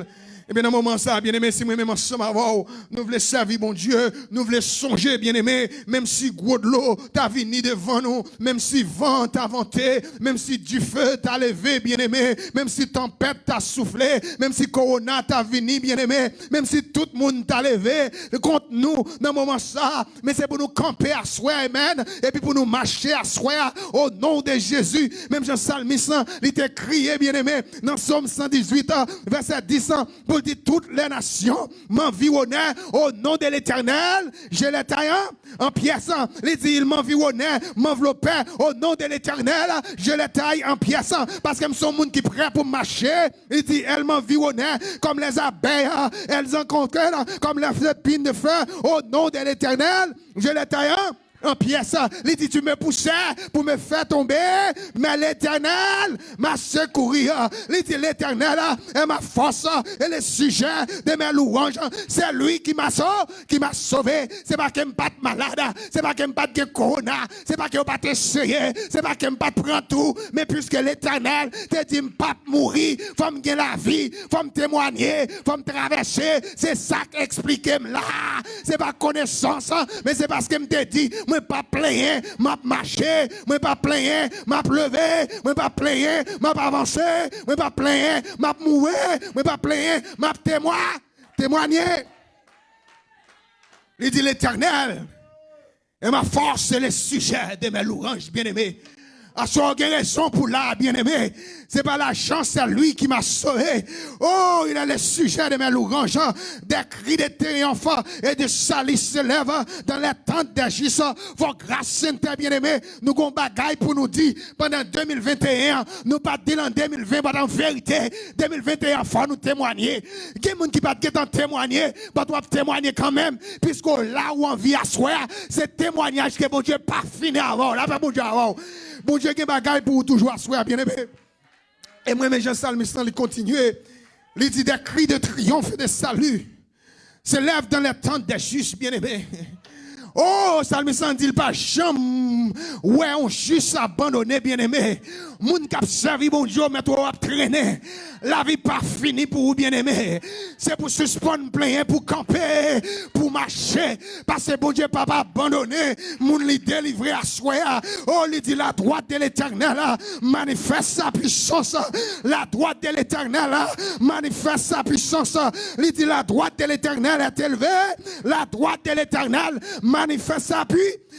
Et bien, dans ce moment ça, bien aimé, si moi-même ensemble avant, nous voulons servir bon Dieu, nous voulons songer, bien aimé, même si gros de l'eau t'a venu devant nous, même si vent t'a venté, même si du feu t'a levé, bien aimé, même si tempête t'a soufflé, même si corona t'a venu, bien aimé, même si tout le monde t'a levé contre nous dans ce moment ça, mais c'est pour nous camper à soi, amen, et puis pour nous marcher à soi au nom de Jésus. Même Jean Salmis, il t'a crié, bien aimé, dans Psaume 118, verset 10, pour dire toutes les nations m'environnaient au nom de l'Éternel. Je les taille en pièces. Il dit, il m'environnait, m'enveloppait au nom de l'Éternel. Je les taille en pièces. Parce que sont monde qui prêt pour marcher. Il dit, elles m'environnaient comme les abeilles. Elles encontraient comme les épines de feu au nom de l'Éternel. Je les taille en pièces. Il dit, tu me poussais pour me faire tomber, mais l'Éternel m'a secouru. Il dit, l'Éternel est ma force et le sujet de mes louanges. C'est lui qui m'a sauvé. C'est pas qu'il me pas malade, c'est pas qu'il me pas de corona, c'est pas qu'il me pas essayer, c'est pas qu'il me pas prendre tout, mais puisque l'Éternel te dit, pas mourir, faut me gagner la vie, faut me témoigner, faut me traverser. C'est ça qu'explique là. C'est pas connaissance, mais c'est parce qu'il me dit, moi pas plaigner, m'a marché, moi pas plaigner, m'a levé, moi pas plaigner, m'a avancé, moi pas plaigner, m'a mourir, moi pas plaigner, m'a témoigner. Il dit l'Éternel est ma force et le sujet de mes louanges, bien-aimés. À son raison pour là, bien-aimé. C'est pas la chance, c'est lui qui m'a sauvé. Oh, il a le sujet de mes louanges, des cris de triomphe et de salut se lèvent dans les tentes d'Agis. Vos grâces saintes, bien-aimé, nous avons bagaille pour nous dire pendant 2021, nous pas dire en 2020, mais en vérité, 2021, faut nous témoigner. Il y a des gens qui pas témoigner, mais doivent témoigner quand même, puisque là où on vit à soi, c'est témoignage que bon Dieu pas fini avant, là, pas bon Dieu avant. Bon Dieu, il y a des bagailles pour toujours asseoir, bien aimé. Et moi, Jean Salmistan, il continue. Il dit des cris de triomphe et de salut s'élèvent dans les tentes des justes, bien aimé. Oh, Salmistan dit pas jamais, ouais, on juste abandonné, bien aimé. Moun k'ap servi bon Dieu, mais toi, traîner. La vie pas finie pour vous, bien aimé. C'est pour suspendre plein, pour camper, pour marcher. Parce que bon Dieu, papa abandonné, moun li délivré à soi. Oh, il dit la droite de l'Éternel manifeste sa puissance. La droite de l'Éternel manifeste sa puissance. Il dit la droite de l'Éternel est élevée. La droite de l'Éternel manifeste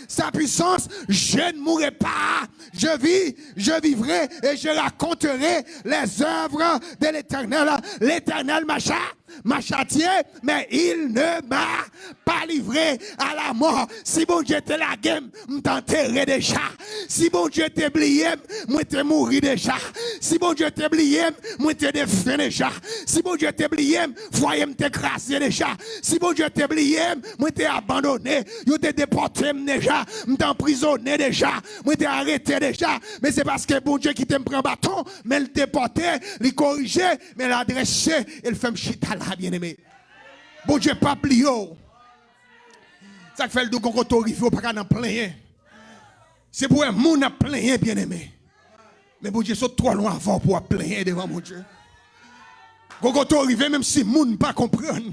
sa puissance. Je ne mourrai pas. Je vivrai et je raconterai les œuvres de l'Éternel. L'Éternel m'a châtié, mais il ne m'a pas livré à la mort. Si bon Dieu te la game, m'enterrer déjà. Si bon Dieu t'oublié, moi te mourir déjà. Si bon Dieu t'oublié, moi te défait déjà. Si bon Dieu t'oublié, foyer m'écraser déjà. Si bon Dieu t'oublié, moi te abandonné, yo te déporté déjà, m'emprisonné déjà, moi te arrêté déjà. Mais c'est parce que bon Dieu qui t'aime prend bâton, mais le déporté, le corrigé, mais l'adressé, il fait m'chita là, bien aimé. Bon Dieu pas plié. Ça fait le dos qu'on arrive pas dans plein. C'est pour un monde à plein, bien aimé. Mais bon Dieu sont trop loin avant pour plein devant mon Dieu. Quand on arrive, même si le monde ne pas comprendre.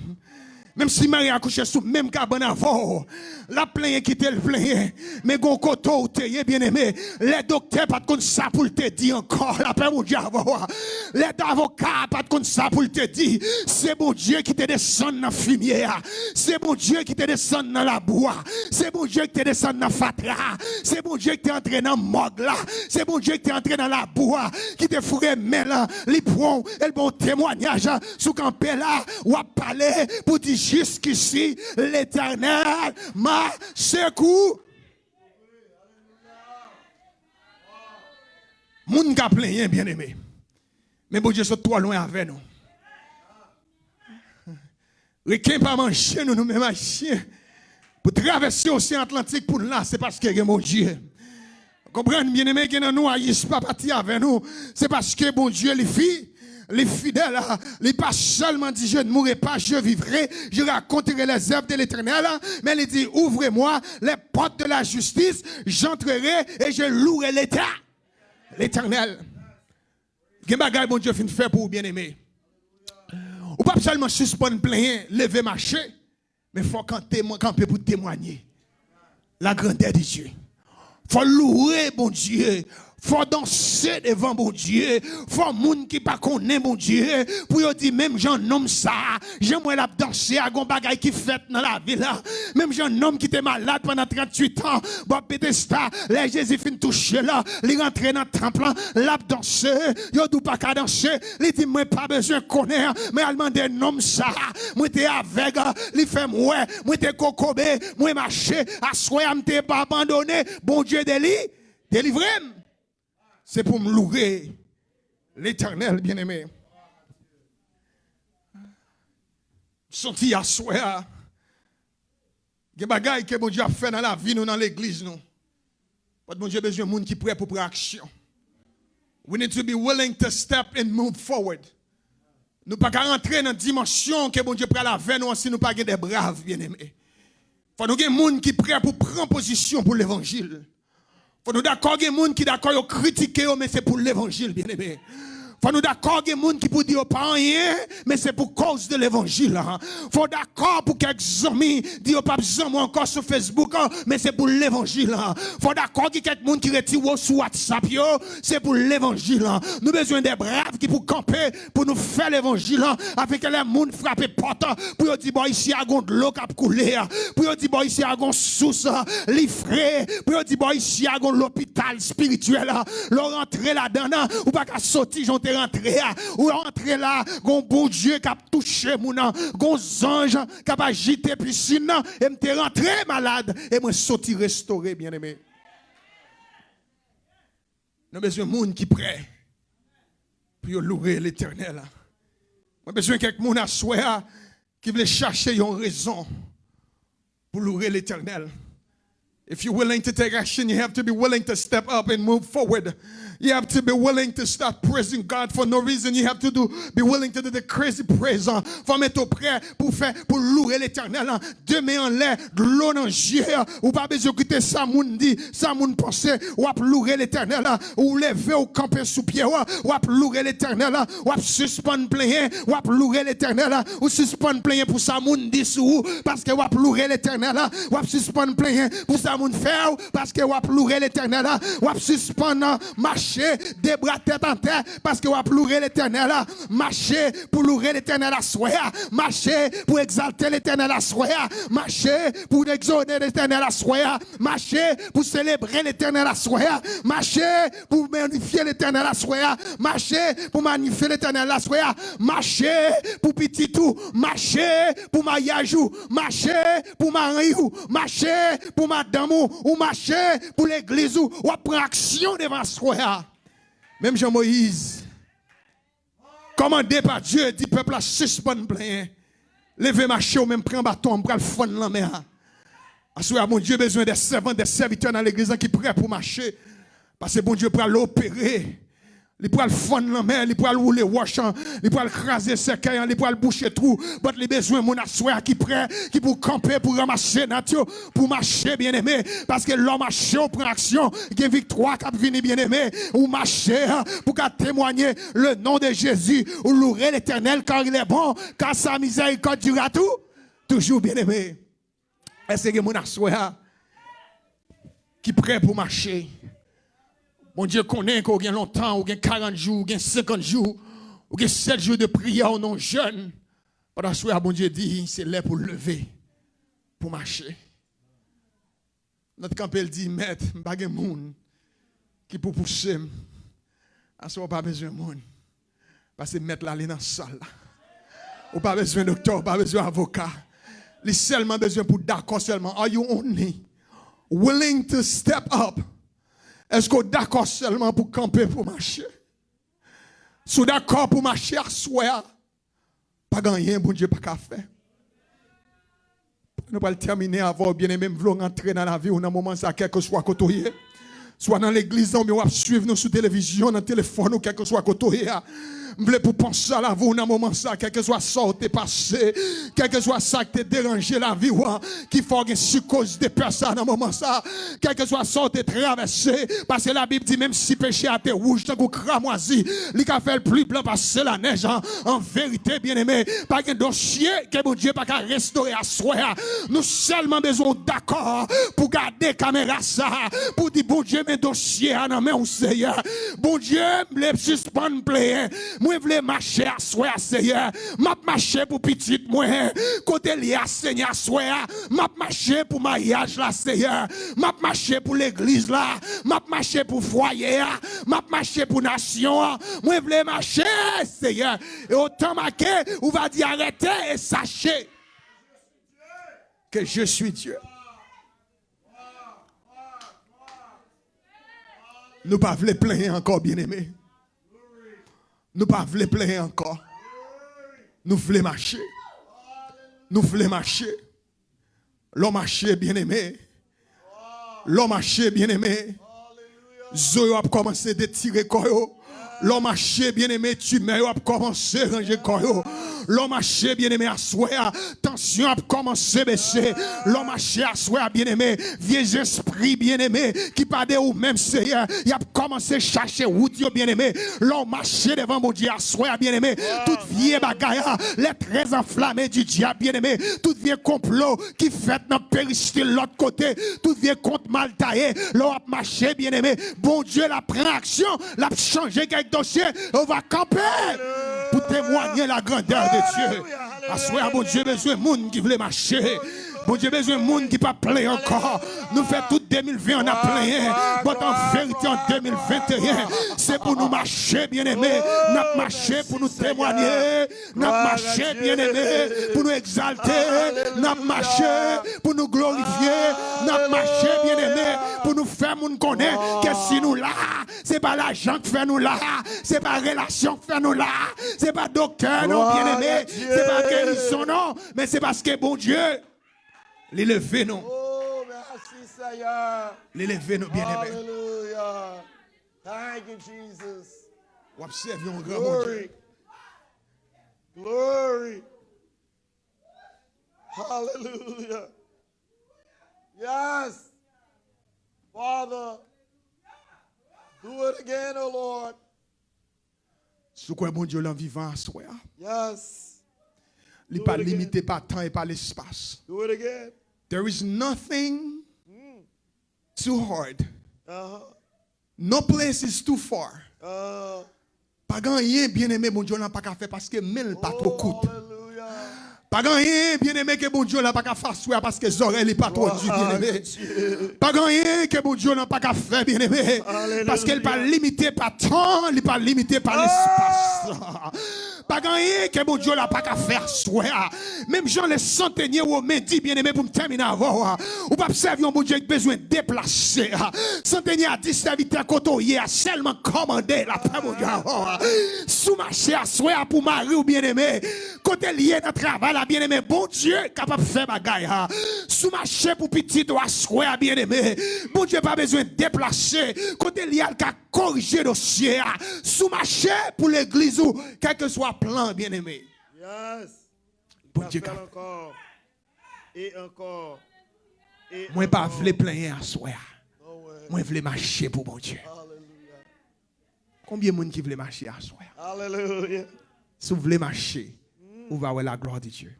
Même si Marie a couché sous même cabane avant, la plainte qui te le plein, mais gon koto ou te bien aimé, les docteurs pas de ça pour te dire encore, la paix mon Dieu avant, les avocats pas de ça pour te dire, c'est bon Dieu qui te descend dans la fumier, c'est bon Dieu qui te descend dans la bois, c'est bon Dieu qui te descend dans la fatra, c'est bon Dieu qui te entré dans le morgue là, c'est bon Dieu qui te entré dans la bois, qui te fourré mais là, les points, et le bon témoignage, sous campé là, ou à parler pour dire jusqu'ici, l'Éternel m'a secouru. Moun ka plein bien aimé. Mais bon Dieu, c'est trop loin avec nous. Requin pas manger nous même à chien. Pour traverser l'océan Atlantique pour là, c'est parce que mon Dieu. Comprenez bien aimé que nous agissons pas partir avec nous, c'est parce que bon Dieu les filles les fidèles, les pas seulement dit je ne mourrai pas, je vivrai, je raconterai les œuvres de l'Éternel, mais il dit ouvrez-moi les portes de la justice, j'entrerai et je louerai l'Éternel. Quel bagage bon Dieu fin faire pour bien aimer. Ou pas seulement suspendre plein, lever marcher, mais il faut camper pour témoigner la grandeur de Dieu. Faut louer bon Dieu. Faut danser devant mon Dieu. Faut moun qui pas connaît mon Dieu. Pour yo dire même j'en nomme ça. J'aimerais la danser à gon bagay qui fait dans la ville là. Même j'en homme qui était malade pendant 38 ans. Bon Bethesda, les Jésus fin toucher là, il rentre dans le temple là, l'a danser. Yo dou pas qu'à danser. Il dit moi pas besoin connaître, mais elle demande un homme ça. Moi t'es avec, il fait moi t'es kokobé, moi marcher, à soir m'te pas abandonné. Bon Dieu délivrez. C'est pour me louer l'Éternel, bien-aimé. Senti à soir. Des bagailles que bon Dieu a fait dans la vie, nous, dans l'église, nous. But bon Dieu a besoin de monde qui est prêt pour prendre action. We need to be willing to step and move forward. Nous ne pouvons pas rentrer dans une dimension que bon Dieu prend la veine, nous, si nous ne pas des braves, bien-aimés. Faut nous avoir des gens qui sont prêts pour prendre position pour l'évangile. Faut nous d'accord des gens qui d'accord critiquer, mais c'est pour l'évangile, bien-aimé. Faut nous d'accord des gens qui pour dire pas rien, mais c'est pour cause de l'évangile. Faut d'accord pour quelques amis dire pas besoin moi encore sur Facebook, mais c'est pour l'évangile. Faut d'accord que quelques gens qui retirent sur WhatsApp, c'est pour l'évangile. Nous besoin des braves qui pour camper, pour nous faire l'évangile, avec les gens frapper porte, pour dire bon ici à gon de l'eau qui a coulé, pour dire bon ici à gon source livré, pour dire bon ici à gon l'hôpital spirituel, leur rentrer là-dedans, ou pas qu'à sortir rentrer ou rentrer là gon bon Dieu qui a touché mon gon ange qui a agité piscine et me rentré malade et moi sorti restauré bien-aimé. Nous besoin de monde qui prêt pour louer l'Éternel. Nous besoin de quelqu'un à soi qui veut chercher une raison pour louer l'Éternel. If you're willing to take action, you have to be willing to step up and move forward. You have to be willing to start praising God for no reason. You have to be willing to do the crazy praise. Faut mettre au prêt pour louer l'Éternel. Deux mains en l'air, de l'eau dans les yeux. Ou pas besoin d'écouter ça, moun dit, ça, moun pense, ou ap louer l'Éternel. Ou lever ou camper sous pied, ou ap louer l'Éternel. Ou ap suspendre plein, ou ap louer l'Éternel. Ou suspendre plein pour ça, moun dit sous, parce que ou ap louer l'Éternel. Ou ap suspendre plein pour ça, moun faire, parce que ou ap louer l'Éternel. Ou ap suspendre marcher, des bras tête en terre, parce que ou ap louer l'Éternel. Marcher pour louer l'Éternel à soi. Marcher pour exalter l'Éternel à soi. Marcher pour exaucer l'Éternel à soi. Marcher pour célébrer l'Éternel à soi. Marcher pour magnifier l'Éternel à soi. Marcher pour magnifier l'Éternel à soi. Marcher pour petit tout. Marcher pour mariage. Marcher pour mari. Marcher pour madame. Ou marcher pour l'église. Ou prendre action devant soi. Même Jean-Moïse, commandé par Dieu, dit peuple à suspendre plein. Levez marcher ou même prendre bâton, prendre le fond de la mer. Assoir, mon Dieu, besoin des servants, des serviteurs dans l'église qui sont prêts pour marcher. Parce que bon Dieu pour l'opérer. Il pourra le fondre dans la mer, il pourra le rouler wash, il pourra le craser cercueil, il pourra le boucher trou. Mais les besoins mon assoir qui prêt, qui pour camper, pour ramasser nature, pour marcher bien aimé. Parce que l'homme marche, on prend action, il y a victoire qui vient bien aimé. Ou marcher pour témoigner le nom de Jésus, ou louer l'Éternel car il est bon, car sa miséricorde durera tout, toujours bien aimé. Est-ce que mon assoir qui prêt pour marcher? Mon Dieu connaît qu'on a longtemps, ou a 40 jours, ou a 50 jours, ou a 7 jours de prière ou non jeune. Pendant ce soir, mon Dieu dit, c'est là pour lever, pour marcher. Notre campel dit, maître, je n'ai pas de monde qui peut pousser. À ce moment, pas besoin de monde. Parce que maître là, il est dans la salle. Ou pas besoin de docteur, pas besoin d'avocat. Il seulement besoin pour d'accord seulement. Are you only willing to step up? Est-ce que vous êtes d'accord seulement pour camper, pour marcher? Si vous êtes d'accord pour marcher à soi, pas gagner, bon Dieu, pas qu'à faire. Nous allons terminer avant, bien aimé, nous voulons entrer dans la vie ou dans un moment, ça, quel que soit côté. Soit dans l'église, ou bien suivre nous sur télévision, dans le téléphone, ou quel que soit côté. Je voulais pour penser à la vie dans un moment ça, quel que soit ça où t'es passé, quel que soit ça qui t'a dérangé la vie, qui faut une psychose de personnes dans un moment ça, quel que soit ça où t'es traversé, parce que la Bible dit même si péché a été rouge, tant qu'on cramoisi, il a fait le plus blanc passer la neige, en vérité, bien aimé, pas qu'un dossier que mon Dieu pas qu'à restaurer à soi. Nous seulement besoin d'accord pour garder caméra ça, pour dire bon Dieu, mes dossiers à la main au Seigneur. Bon Dieu, me suspendre plaît. Moi voulais marcher à soi, Seigneur. M'a marcher pour petite moi. Côté lié à Seigneur soi. M'a marcher pour mariage là, Seigneur. M'a marcher pour l'église là. M'a marcher pour foyer. M'a marcher pour nation. Moi voulais marcher, Seigneur. Et autant marquer, on va dire arrêtez et sachez que je suis Dieu. Nous pas voulons plaindre encore, bien-aimés. Nous pas voulons plaindre encore. Nous voulons marcher. Nous voulons marcher. L'homme marché, bien-aimé. L'homme marché, bien-aimé. Zoyo a commencé à tirer koyo. L'homme marché, bien-aimé, tu mets, a commencé à ranger koyo. L'homme marché, bien-aimé, à soi, tension a commencé à baisser. L'homme marché, à soi, bien-aimé, vieux esprit, bien-aimé, qui pas de ou même Seigneur, il a commencé à chercher route, bien-aimé. L'homme marché devant mon Dieu, à soi, bien-aimé, toute vieille bagaille, les très enflammés du diable, bien-aimé, toute vieille complot qui fait dans le péristyle l'autre côté, toute vieille compte mal taillé, l'homme marché, bien-aimé, bon Dieu, la prend action, l'a changé quelques dossiers, on va camper pour témoigner la grandeur de Dieu. À soi, bon Dieu, besoin de monde qui voulait marcher. Bon Dieu, besoin de monde qui pas plein encore. Nous fait tout 2020, on a plein. Mais en vérité, en 2021, c'est pour nous marcher, bien-aimés. Nous avons marché pour nous témoigner. Nous avons marché, bien-aimés, pour nous exalter. Nous avons marché pour nous glorifier. Nous avons marché, bien-aimés, pour nous faire nous connaître que si nous là, c'est pas l'argent qui fait nous là, c'est pas la relation qui fait nous là, c'est pas docteur, non, bien-aimés, c'est pas guérison, non, mais c'est parce que bon Dieu, l'élever non. Oh, merci Seigneur. L'élever non, bien-aimés. Hallelujah. Thank you, Jesus. Observez un grand bon Dieu. Glory. Hallelujah. Yes. Father, do it again, oh Lord. Ce quoi bon Dieu l'en vivant à soi. Yes. Il n'est pas limité par temps et par l'espace. Do it again. There is nothing too hard. Uh-huh. No place is too far. Pas rien bien aimé bon Dieu n'a pas qu'à faire parce que même pas trop coûte. Hallelujah. Pas rien bien aimé que bon Dieu n'a pas qu'à faire parce que les oreilles pas trop du bien aimé. Pas rien que bon Dieu n'a pas qu'à faire bien aimé parce qu'elle pas limité par temps, il pas limité par l'espace. Pas rien que mon Dieu n'a pas qu'à faire soi. Même Jean les centeniers ou dit bien aimé pour me terminer avant. Ou pas observer mon Dieu qui besoin de déplacer. Centenier a dit serviteur côté a seulement commandé la paix mon Dieu. Sous marché à soi pour mari ou bien aimé. Côté lié dans travail la bien aimé bon Dieu capable de faire bagaille. Sous marché pour petit ou soi bien aimé. Bon Dieu pas besoin de déplacer. Côté lié à corriger dossier. Sous marché pour l'église ou quel que soit plan bien aimé. Yes. Bon Dieu encore. Et encore. Et moi pas vle plaindre à soi. No way. Moi vle marcher pour bon Dieu. Hallelujah. Combien de monde qui veut marcher à soi? Hallelujah. Si vous voulez marcher, vous va voir la gloire de Dieu.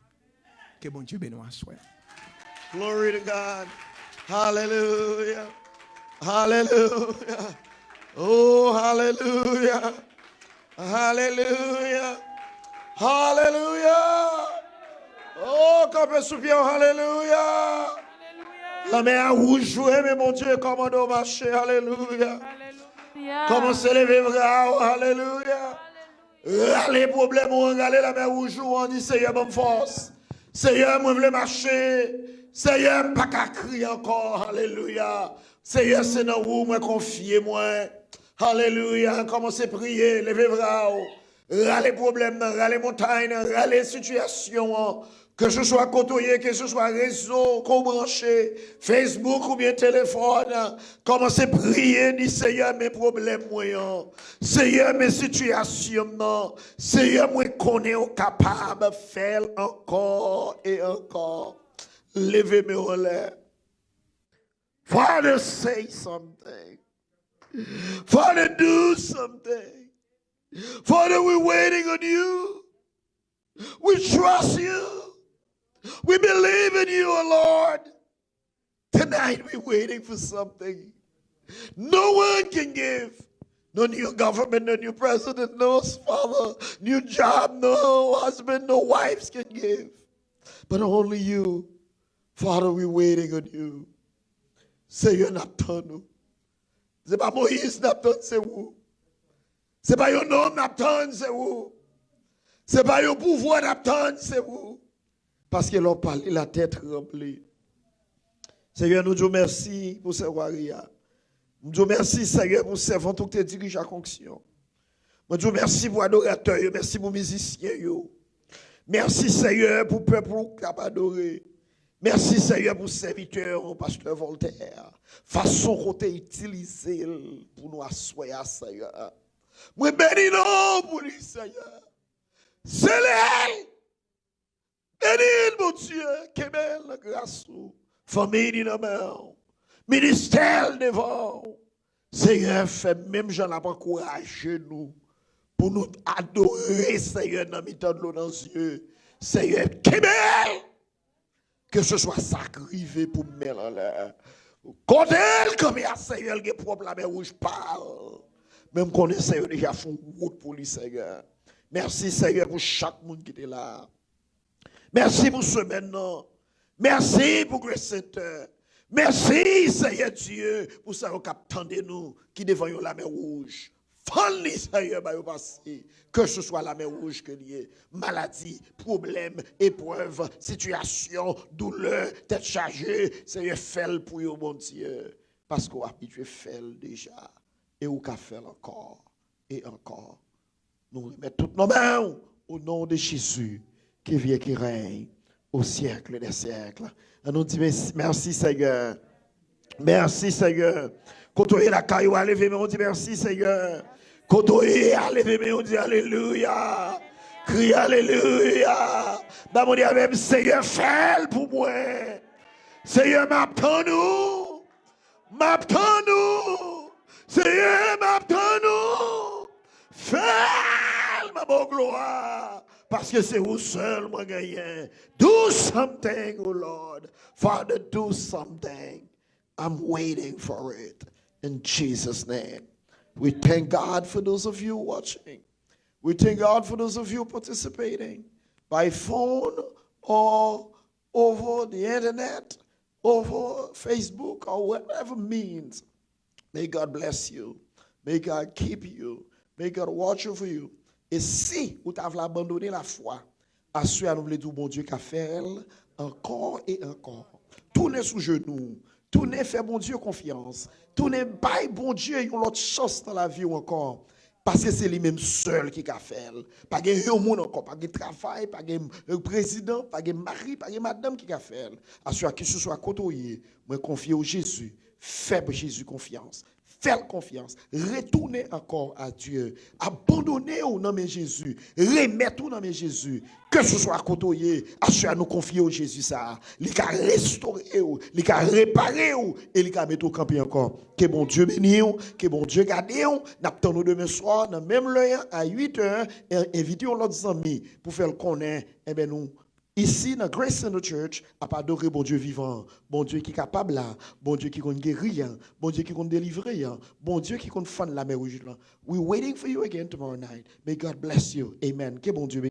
Que bon Dieu bénisse à soi. Glory to God. Hallelujah. Hallelujah. Oh, hallelujah. Hallelujah. Hallelujah. Oh, comme un soupir, hallelujah. La mer rouge jouée, mais mon Dieu, comment on marche, hallelujah. Comment se lever, bravo, hallelujah. Les problèmes, on regarde la mer rouge, on dit, Seigneur, bonne force. Seigneur, moi, je veux marcher. Seigneur, pas qu'à crier encore, hallelujah. Seigneur, c'est dans vous, moi, confiez, moi. Alléluia, commencez à prier, levez bras, râlez problèmes, râlez montagnes, râlez situations, Que ce soit côtoyé, que ce soit réseau, qu'on branché, Facebook ou bien téléphone, commencez à prier, dit Seigneur, mes problèmes, moi, Seigneur, mes situations, non. Seigneur, moi, qu'on est capable de faire encore et encore. Levez mes relais. Father, say something. Father, do something. Father, we're waiting on you. We trust you. We believe in you, O Lord. Tonight we're waiting for something. No one can give. No new government, no new president, no father, new job, no husband, no wives can give. But only you. Father, we're waiting on you. Seigneur, n'attend nous. C'est pas Moïse n'attend, c'est vous. C'est pas un homme n'attend, c'est vous. C'est pas un pouvoir n'attend, c'est vous. Parce que l'on parle, la tête remplie. Seigneur, nous disons merci pour ce waria. Nous disons merci, Seigneur, pour servant tout que tu diriges à fonction. Nous disons merci pour adorateurs, merci pour musiciens. Merci, Seigneur, pour le peuple qui a adoré. Merci, Seigneur, pour serviteur, au pasteur Voltaire. Façon qu'on t'a utilisé pour nous asseoir, Seigneur. Moi, bénis nous pour lui, Seigneur. C'est l'aile. Bénis, mon Dieu, que belle grâce. Famille dans la main. Ministère devant. Seigneur, fait même j'en ai pas encouragé nous. Pour nous adorer, Seigneur, dans le temps de l'eau dans les yeux. Seigneur, que belle. Que ce soit sacrifié pour me mettre en l'air. Quand elle, comme il y a Seigneur, qui est propre la mer rouge, parle. Même qu'on est Seigneur, déjà font route pour lui, Seigneur. Merci, Seigneur, pour chaque monde qui est là. Merci pour ce maintenant. Merci pour Grace Center. Merci, Seigneur Dieu, pour ça qu'on de nous qui devant la mer rouge. Fanny, Seigneur, que ce soit la mer rouge que lié, maladie, problème, épreuve, situation, douleur, tête chargée, Seigneur, fais-le pour vous, mon Dieu. Parce qu'on a habitué faire déjà. Et on a fait encore et encore. Nous remettons toutes nos mains au nom de Jésus, qui vient, qui règne au siècle des siècles. Et nous disons merci, Seigneur. Merci, Seigneur. Quand on est la caillou à lever, on dit merci, Seigneur. Quand on est à lever, on dit alléluia. Crie alléluia. Bah, on dit même Seigneur, fais pour moi. Seigneur, m'attends-nous. M'attends-nous. Seigneur, m'attends-nous. Fais ma bonne gloire. Parce que c'est vous seul, moi, gagnant. Do something, oh Lord. Father, do something. I'm waiting for it. In Jesus' name. We thank God for those of you watching. We thank God for those of you participating by phone or over the internet, over Facebook or whatever means. May God bless you. May God keep you. May God watch over you. Et si vous avez abandonné la foi, assurez-nous du bon Dieu qu'a fait encore et encore. Tournez sous genoux. Tournez, fait bon Dieu confiance. Tournez, bye bon Dieu, il y a l'autre chance dans la vie ou encore. Parce que c'est lui-même seul qui a fait. Pas de monde encore, pas de travail, pas de président, pas de mari, pas de madame qui a fait. Assurez que ce soit côtoyé. Moi, confiez au Jésus. Faites Jésus confiance. Faites confiance. Retournez encore à Dieu. Abandonnez au nom de Jésus. Remettez au nom de Jésus. Que ce soit côtoyé, assurez nous confier au Jésus ça. Il a restauré, il a réparé et il a mis au camp encore. Que bon Dieu bénisse, que bon Dieu garde. N'attendons demain soir dans même l'heure à 8h et invitons l'autre amis pour faire le connaître. Eh bien nous ici, dans Grace Center Church, à pas adorer bon Dieu vivant, bon Dieu qui est capable là, bon Dieu qui compte guérir, bon Dieu qui compte délivrer, bon Dieu qui compte faire la mer rouge là. We're waiting for you again tomorrow night. May God bless you. Amen. Que bon Dieu